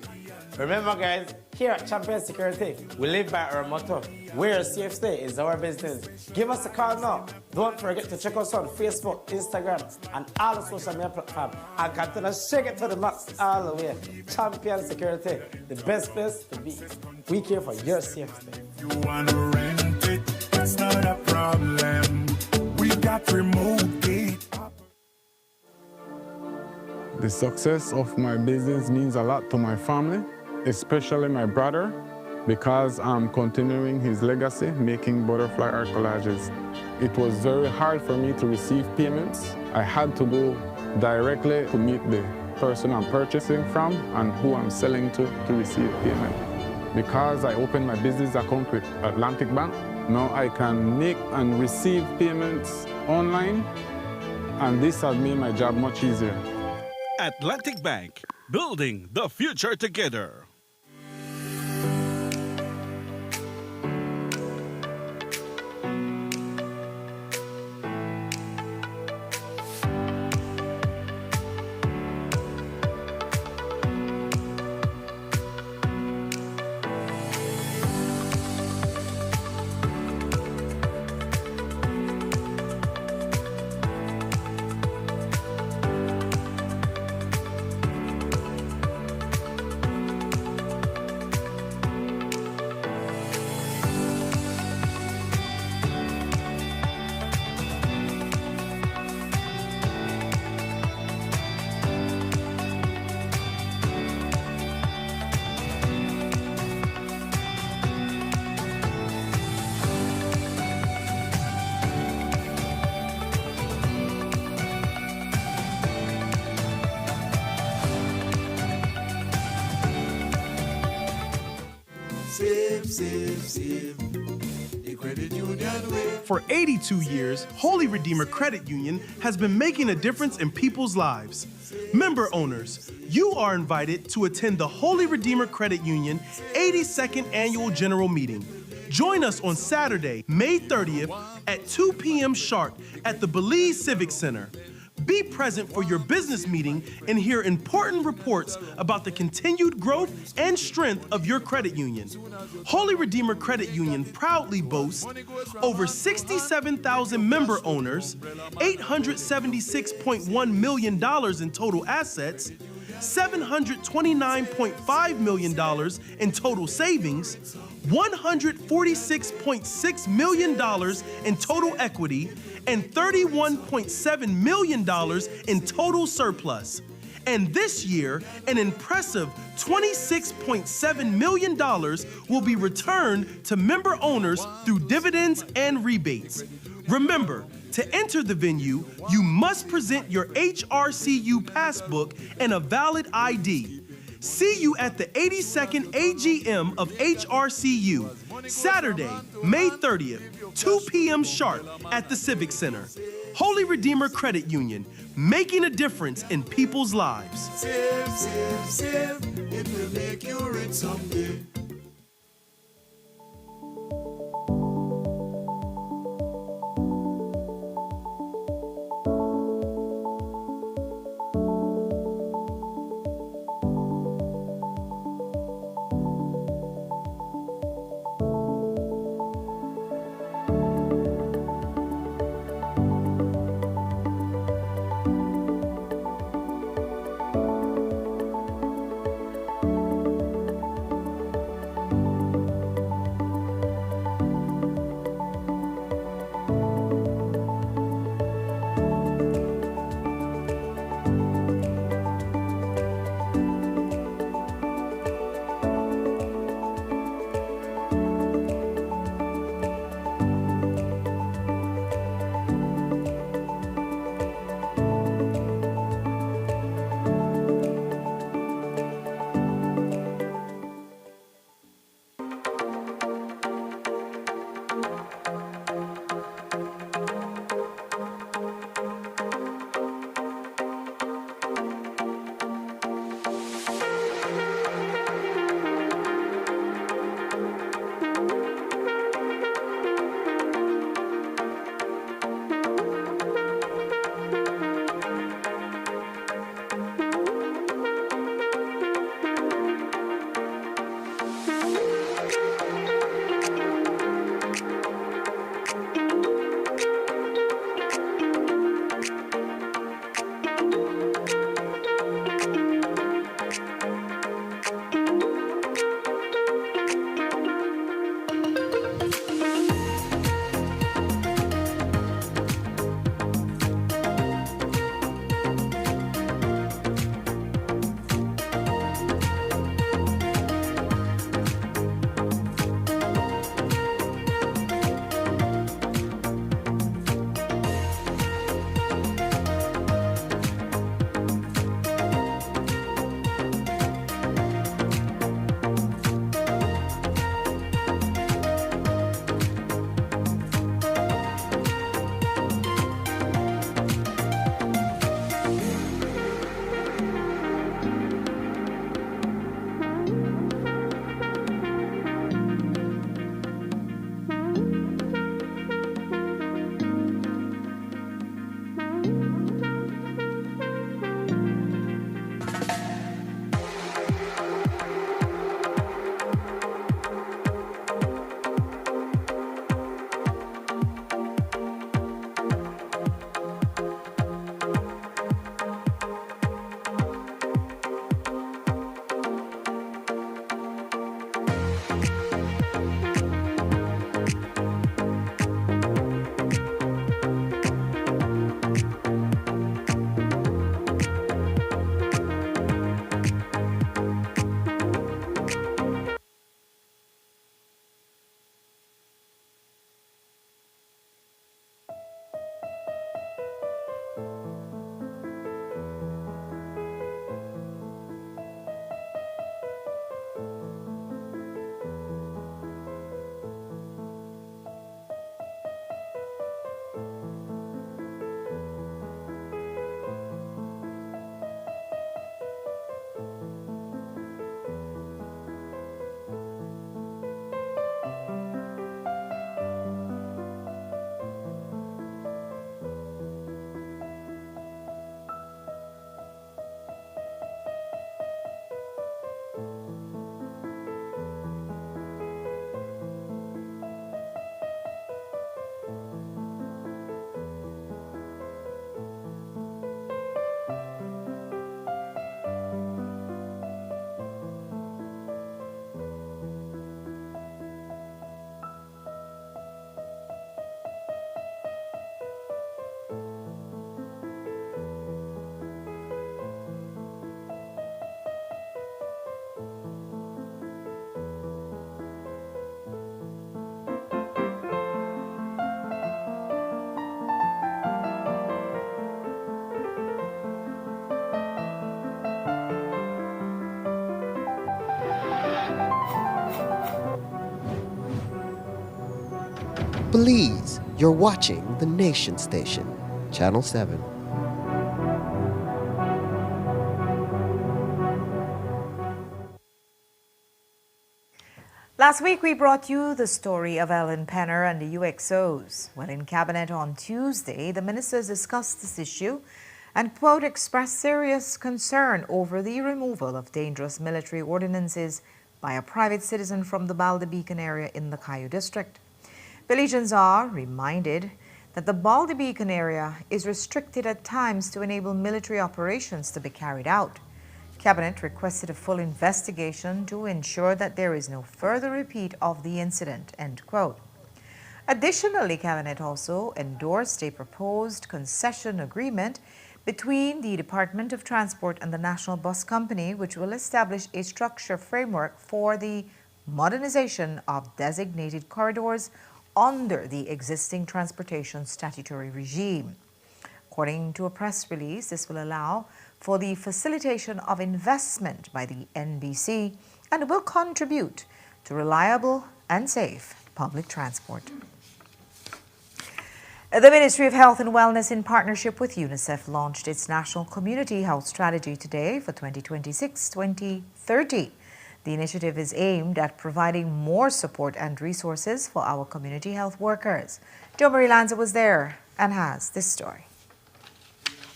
Remember, guys, here at Champion Security, we live by our motto, where safety is our business. Give us a call now. Don't forget to check us on Facebook, Instagram, and all the social media platforms. And continue to shake it to the max all the way. Champion Security, the best place to be. We care for your safety. You want to rent it, it's not a problem. We got remote gate. The success of my business means a lot to my family, especially my brother, because I'm continuing his legacy, making butterfly art collages. it was very hard for me to receive payments. I had to go directly to meet the person I'm purchasing from and who I'm selling to receive payment. Because I opened my business account with Atlantic Bank, now I can make and receive payments online, and this has made my job much easier. Atlantic Bank, building the future together. For 82 years, Holy Redeemer Credit Union has been making a difference in people's lives. Member owners, you are invited to attend the Holy Redeemer Credit Union 82nd Annual General Meeting. Join us on Saturday, May 30th at 2 p.m. sharp at the Belize Civic Center. Be present for your business meeting and hear important reports about the continued growth and strength of your credit union. Holy Redeemer Credit Union proudly boasts over 67,000 member owners, $876.1 million in total assets, $729.5 million in total savings, $146.6 million in total equity, and $31.7 million in total surplus. And this year, an impressive $26.7 million will be returned to member owners through dividends and rebates. Remember, to enter the venue, you must present your HRCU passbook and a valid ID. See you at the 82nd AGM of HRCU, Saturday, May 30th, 2 p.m. sharp at the Civic Center. Holy Redeemer Credit Union, making a difference in people's lives. Save, save, save. It will make you rich someday. Belize, you're watching the Nation Station, Channel 7. Last week, we brought you the story of Ellen Penner and the UXOs. Well, in Cabinet on Tuesday, the ministers discussed this issue and, quote, expressed serious concern over the removal of dangerous military ordinances by a private citizen from the Baldy Beacon area in the Caillou district. Belizeans are reminded that the Baldy Beacon area is restricted at times to enable military operations to be carried out. Cabinet requested a full investigation to ensure that there is no further repeat of the incident, end quote. Additionally, Cabinet also endorsed a proposed concession agreement between the Department of Transport and the National Bus Company, which will establish a structure framework for the modernization of designated corridors under the existing transportation statutory regime. According to a press release, this will allow for the facilitation of investment by the NBC and will contribute to reliable and safe public transport. The Ministry of Health and Wellness, in partnership with UNICEF, launched its National Community Health Strategy today for 2026-2030. The initiative is aimed at providing more support and resources for our community health workers. Jo Marie Lanza was there and has this story.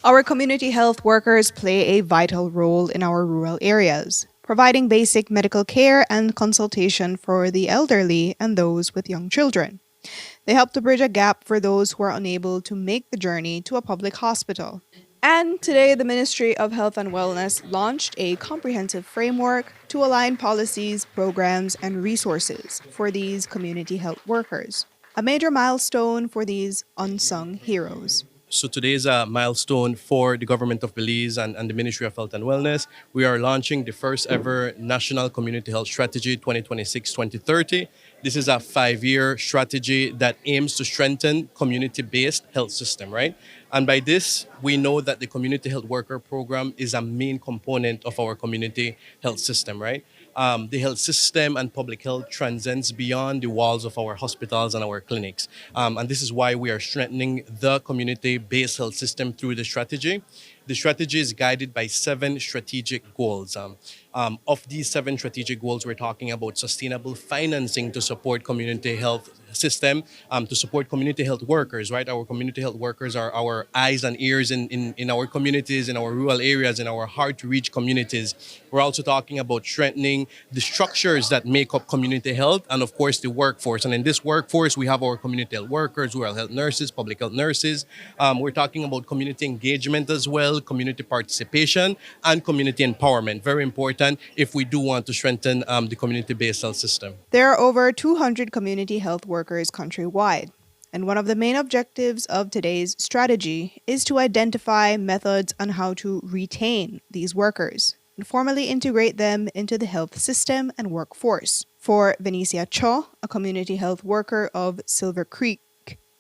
Our community health workers play a vital role in our rural areas, providing basic medical care and consultation for the elderly and those with young children. They help to bridge a gap for those who are unable to make the journey to a public hospital. And today, the Ministry of Health and Wellness launched a comprehensive framework to align policies, programs, and resources for these community health workers, a major milestone for these unsung heroes. So today is a milestone for the government of Belize and the Ministry of Health and Wellness. We are launching the first ever National Community Health Strategy 2026-2030. This is a 5-year strategy that aims to strengthen community-based health system, right? And by this, we know that the community health worker program is a main component of our community health system, right? The health system and public health transcends beyond the walls of our hospitals and our clinics. And this is why we are strengthening the community-based health system through the strategy. The strategy is guided by 7 strategic goals. Of these 7 strategic goals, we're talking about sustainable financing to support community health system, to support community health workers, right? Our community health workers are our eyes and ears in our communities, in our rural areas, in our hard-to-reach communities. We're also talking about strengthening the structures that make up community health and, of course, the workforce. And in this workforce, we have our community health workers, rural health nurses, public health nurses. We're talking about community engagement as well, community participation, and community empowerment. Very important if we do want to strengthen the community-based health system. There are over 200 community health workers countrywide, and one of the main objectives of today's strategy is to identify methods on how to retain these workers and formally integrate them into the health system and workforce. For Venicia Cho, a community health worker of Silver Creek,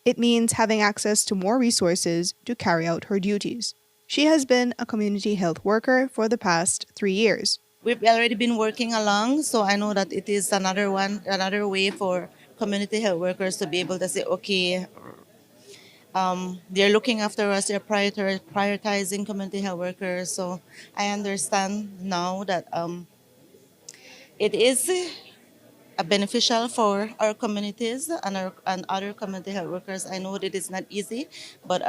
it means having access to more resources to carry out her duties. She has been a community health worker for the past 3 years. We've already been working along, so I know that it is another way for community health workers to be able to say, okay, they're looking after us, they're prioritizing community health workers. So I understand now that it is beneficial for our communities and other community health workers. I know that it's not easy, but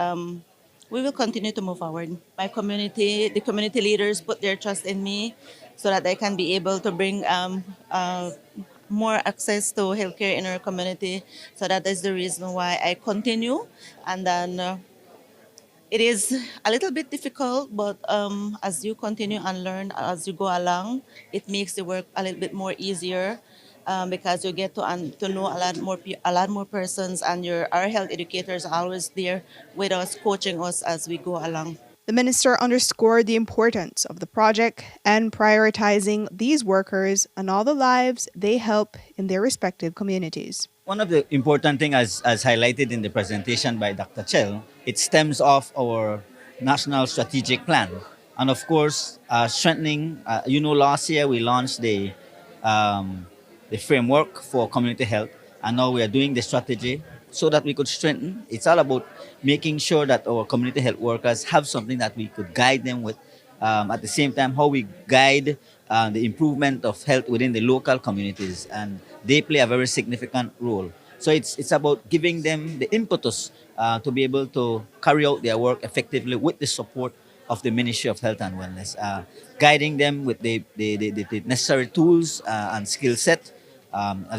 we will continue to move forward. The community leaders put their trust in me so that I can be able to bring more access to healthcare in our community. So that is the reason why I continue. And then it is a little bit difficult, but as you continue and learn as you go along, it makes the work a little bit more easier. Because you get to know a lot more persons, and our health educators are always there with us, coaching us as we go along. The minister underscored the importance of the project and prioritizing these workers and all the lives they help in their respective communities. One of the important things, as highlighted in the presentation by Dr. Chell, it stems off our national strategic plan. And of course, strengthening, last year we launched the framework for community health, and now we are doing the strategy. so that we could strengthen. It's all about making sure that our community health workers have something that we could guide them with. At the same time, how we guide the improvement of health within the local communities, and they play a very significant role. So it's about giving them the impetus to be able to carry out their work effectively with the support of the Ministry of Health and Wellness, guiding them with the necessary tools and skill set.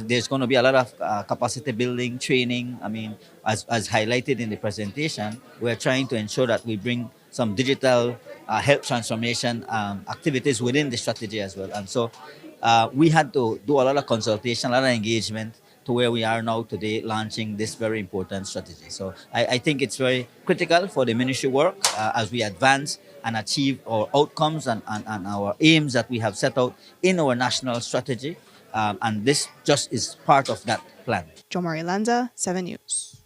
There's going to be a lot of capacity building, training. I mean, as highlighted in the presentation, we're trying to ensure that we bring some digital health transformation activities within the strategy as well. And so we had to do a lot of consultation, a lot of engagement to where we are now today, launching this very important strategy. So I think it's very critical for the ministry work as we advance and achieve our outcomes and our aims that we have set out in our national strategy. And this just is part of that plan. Jomari Lanza, 7 News.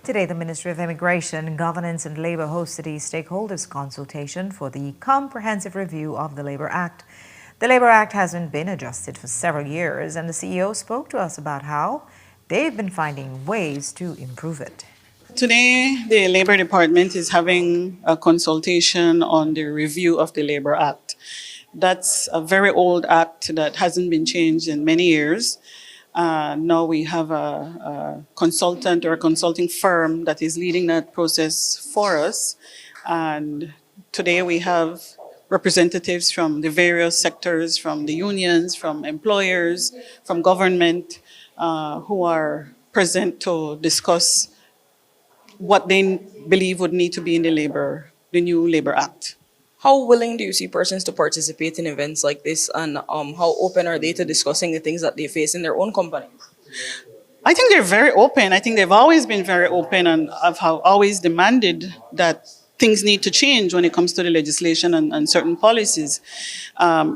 Today, the Ministry of Immigration, Governance and Labor hosted a stakeholders consultation for the comprehensive review of the Labor Act. The Labor Act hasn't been adjusted for several years, and the CEO spoke to us about how they've been finding ways to improve it. Today, the Labor Department is having a consultation on the review of the Labor Act. That's a very old act that hasn't been changed in many years. Now we have a consultant or a consulting firm that is leading that process for us. And today we have representatives from the various sectors, from the unions, from employers, from government, who are present to discuss what they believe would need to be in the new Labor Act. How willing do you see persons to participate in events like this, and how open are they to discussing the things that they face in their own companies? I think they're very open. I think they've always been very open and have always demanded that things need to change when it comes to the legislation and certain policies.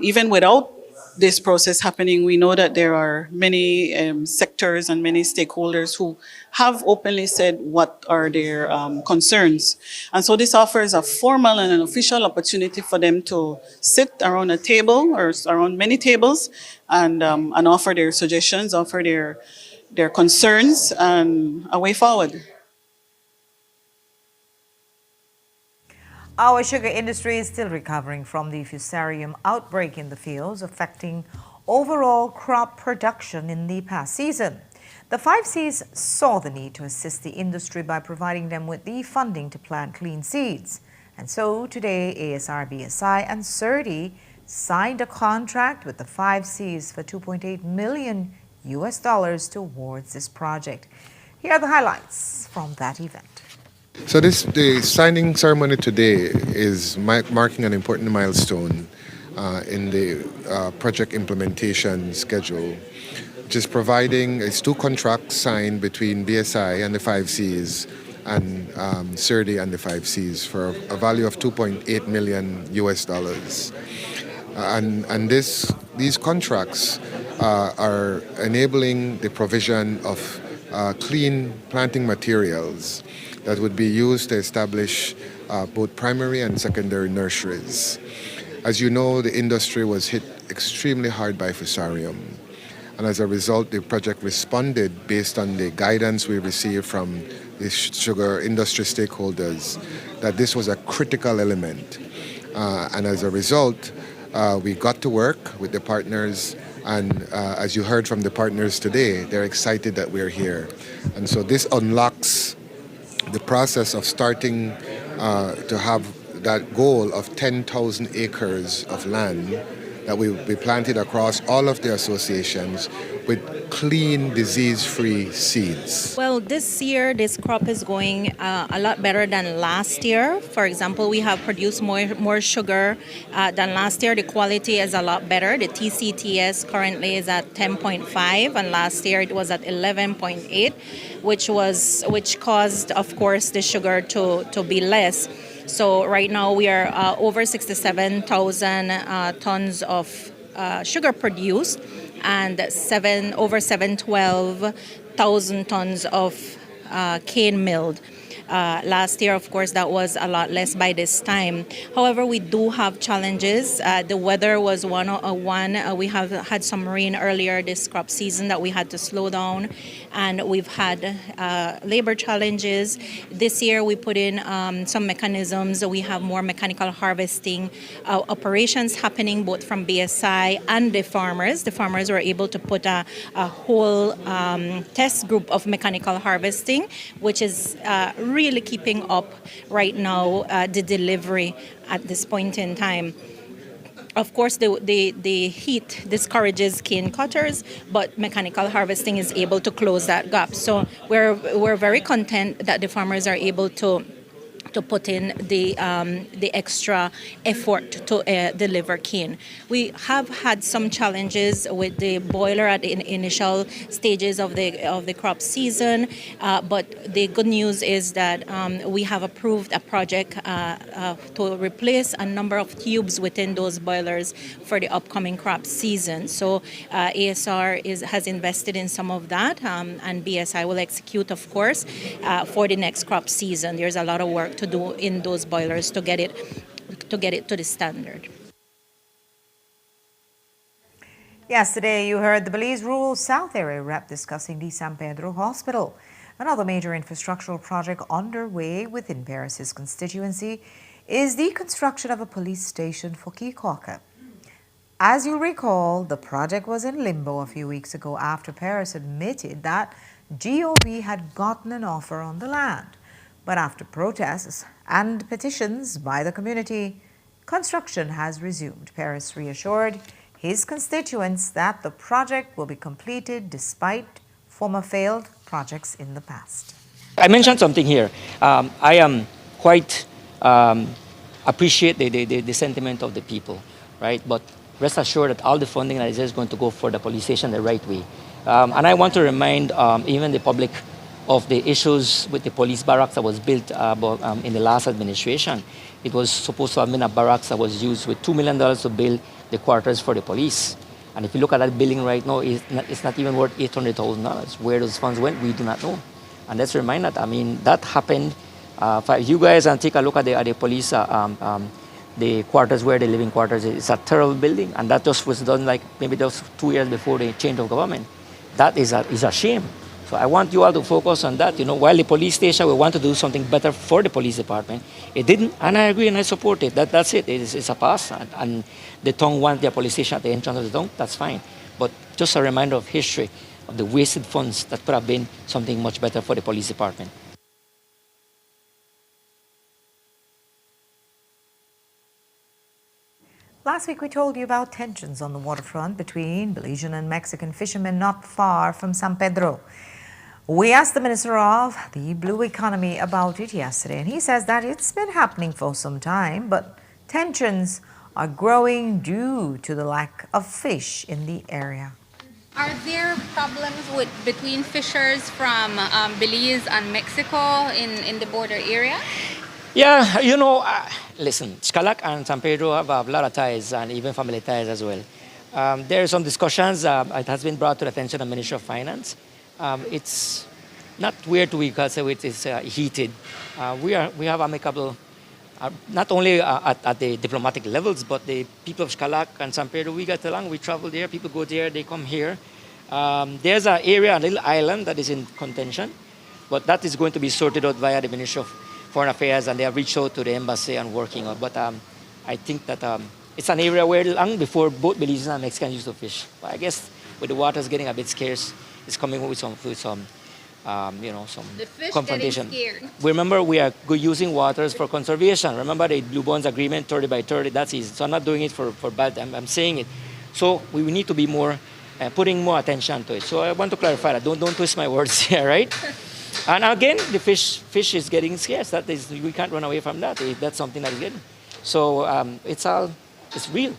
Even without this process happening, we know that there are many sectors and many stakeholders who have openly said what are their concerns. And so this offers a formal and an official opportunity for them to sit around a table or around many tables and offer their suggestions, offer their concerns, and a way forward. Our sugar industry is still recovering from the fusarium outbreak in the fields, affecting overall crop production in the past season. The 5Cs saw the need to assist the industry by providing them with the funding to plant clean seeds. And so today, ASR, BSI, and CERDI signed a contract with the 5Cs for $2.8 million towards this project. Here are the highlights from that event. So the signing ceremony today is marking an important milestone in the project implementation schedule, which is providing, it's 2 contracts signed between BSI and the 5Cs and CERDI and the 5Cs for a value of $2.8 million. And these contracts are enabling the provision of clean planting materials that would be used to establish both primary and secondary nurseries. As you know, the industry was hit extremely hard by fusarium. And as a result, the project responded based on the guidance we received from the sugar industry stakeholders that this was a critical element. And as a result, we got to work with the partners, and as you heard from the partners today, they're excited that we're here. And so this unlocks the process of starting to have that goal of 10,000 acres of land that will be planted across all of the associations with clean, disease-free seeds. Well, this year, this crop is going a lot better than last year. For example, we have produced more sugar than last year. The quality is a lot better. The TCTS currently is at 10.5, and last year it was at 11.8, which caused, of course, the sugar to be less. So right now we are over 67,000 tons of sugar produced, and over 712,000 tons of cane milled. Last year, of course, that was a lot less by this time. However, we do have challenges. The weather was one. We have had some rain earlier this crop season that we had to slow down, and we've had labor challenges. This year, we put in some mechanisms. We have more mechanical harvesting operations happening both from BSI and the farmers. The farmers were able to put a whole test group of mechanical harvesting, which is really keeping up right now the delivery at this point in time. Of course, the heat discourages cane cutters, but mechanical harvesting is able to close that gap. So we're very content that the farmers are able to put in the extra effort to deliver cane. We have had some challenges with the boiler at the initial stages of the crop season, but the good news is that we have approved a project to replace a number of tubes within those boilers for the upcoming crop season. So ASR has invested in some of that, and BSI will execute, of course, for the next crop season. There's a lot of work to do in those boilers to get it to the standard. Yesterday, you heard the Belize Rural South Area rep discussing the San Pedro Hospital. Another major infrastructural project underway within Paris's constituency is the construction of a police station for Kikauka. As you recall, the project was in limbo a few weeks ago after Paris admitted that GOB had gotten an offer on the land. But after protests and petitions by the community, construction has resumed. Paris reassured his constituents that the project will be completed despite former failed projects in the past. I mentioned something here. I am quite appreciate the sentiment of the people, right? But rest assured that all the funding that is going to go for the police station the right way. And I want to remind even the public of the issues with the police barracks that was built in the last administration. It was supposed to have been a barracks that was used with $2 million to build the quarters for the police. And if you look at that building right now, it's not even worth $800,000. Where those funds went, we do not know. And let's remind that, I mean, that happened. If you guys and take a look at the police, the quarters where the living quarters, it's a terrible building. And that just was done like maybe just 2 years before the change of government. That is a shame. So I want you all to focus on that. You know, while the police station, we want to do something better for the police department. It didn't, and I agree and I support it. That's it. It's a pass. And the town wants their police station at the entrance of the town. That's fine. But just a reminder of history, of the wasted funds that could have been something much better for the police department. Last week we told you about tensions on the waterfront between Belizean and Mexican fishermen not far from San Pedro. We asked the Minister of the Blue Economy about it yesterday, and he says that it's been happening for some time, but tensions are growing due to the lack of fish in the area. Are there problems between fishers from Belize and Mexico in the border area? Yeah, you know, listen, Xcalac and San Pedro have a lot of ties and even family ties as well. There are some discussions. It has been brought to the attention of the Ministry of Finance. It's not weird to because it is heated. We have amicable, not only at the diplomatic levels, but the people of Xcalac and San Pedro, we get along. We travel there. People go there. They come here. There's an area, a little island that is in contention, but that is going to be sorted out via the Ministry of Foreign Affairs, and they have reached out to the embassy and working on. But I think that it's an area where long before both Belizeans and Mexicans used to fish. But I guess with the waters getting a bit scarce, it's coming with some confrontation. We remember we are using waters for conservation. Remember the Blue Bonds Agreement, 30 by 30, that's easy. So I'm not doing it for bad, I'm saying it. So we need to be more, putting more attention to it. So I want to clarify that, don't twist my words here, right? And again, the fish is getting scarce. That is, we can't run away from that. That's something that is getting. So it's real.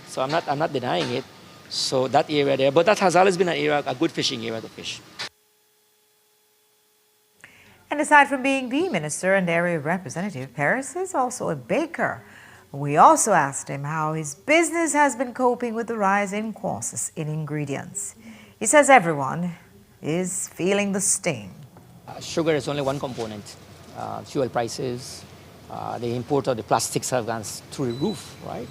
So I'm not denying it. So that area there, but that has always been an area, a good fishing area to fish. And aside from being the minister and area representative, Paris is also a baker. We also asked him how his business has been coping with the rise in costs in ingredients. He says everyone is feeling the sting. Sugar is only one component. fuel prices, the import of the plastics have gone through the roof, right?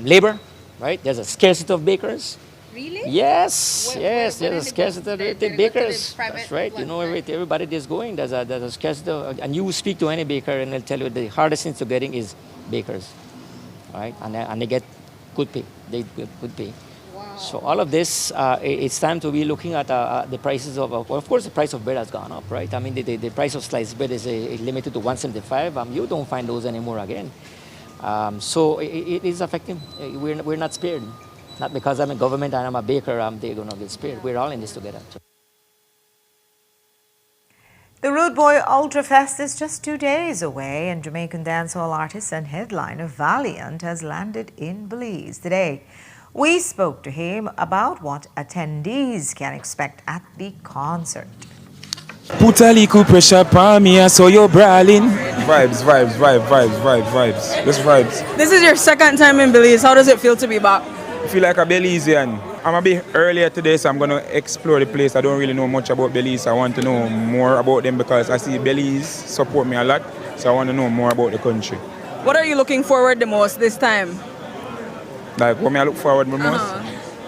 Labor, right? There's a scarcity of bakers. Really? Yes, yes, where there's a scarcity of bakers. That's right. You know, right? everybody is going. There's a scarcity, and you speak to any baker, and they'll tell you the hardest thing to getting is bakers, right? And they get good pay. They get good pay. Wow. So all of this, it's time to be looking at the prices of course, the price of bread has gone up, right? I mean, the price of sliced bread is limited to 175. You don't find those anymore again. So it is affecting. We're not spared. Not because I'm a government and I'm a baker, they're going to get spared. We're all in this together. The Rude Boy Ultra Fest is just 2 days away, and Jamaican dancehall artist and headliner Valiant has landed in Belize today. We spoke to him about what attendees can expect at the concert. Put a little pressure on me, I saw you brawling. Vibes. Just vibes. This is your second time in Belize. How does it feel to be back? I feel like a Belizean. I'm a bit earlier today, so I'm going to explore the place. I don't really know much about Belize. I want to know more about them because I see Belize support me a lot, so I want to know more about the country. What are you looking forward the most this time? Like, what may I look forward the most?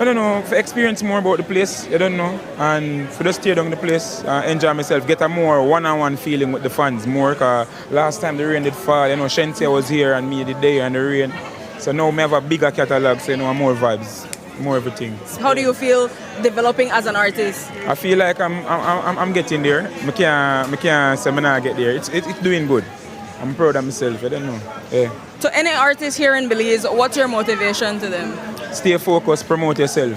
I don't know, for experience more about the place, I don't know, and for just stay down the place, enjoy myself, get a more one-on-one feeling with the fans more, because last time the rain did fall, you know, Shensia was here and me the day and the rain, so now I have a bigger catalog, so you know, more vibes, more everything. How do you feel developing as an artist? I feel like I'm getting there. I can't say I'm not get there. It's doing good. I'm proud of myself, I don't know. Yeah. To any artist here in Belize, what's your motivation to them? Stay focused, promote yourself.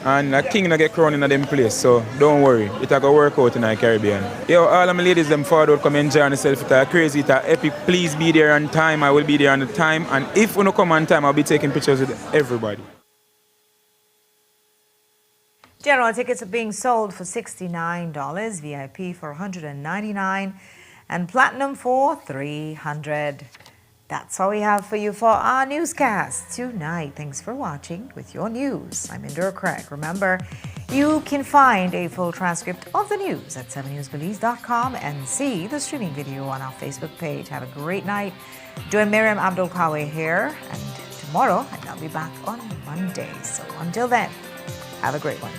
And a king not get crowned in a them place, so don't worry. It's going to work out in the Caribbean. Yo, all of my ladies, them forward, come enjoy yourself. It's crazy, it's epic. Please be there on time. I will be there on the time. And if you don't come on time, I'll be taking pictures with everybody. General tickets are being sold for $69, VIP for $199, and Platinum for $300. That's all we have for you for our newscast tonight. Thanks for watching with your news. I'm Indira Craig. Remember, you can find a full transcript of the news at 7newsbelize.com and see the streaming video on our Facebook page. Have a great night. Join Miriam Abdul-Kawe here, and tomorrow I'll be back on Monday. So until then, have a great one.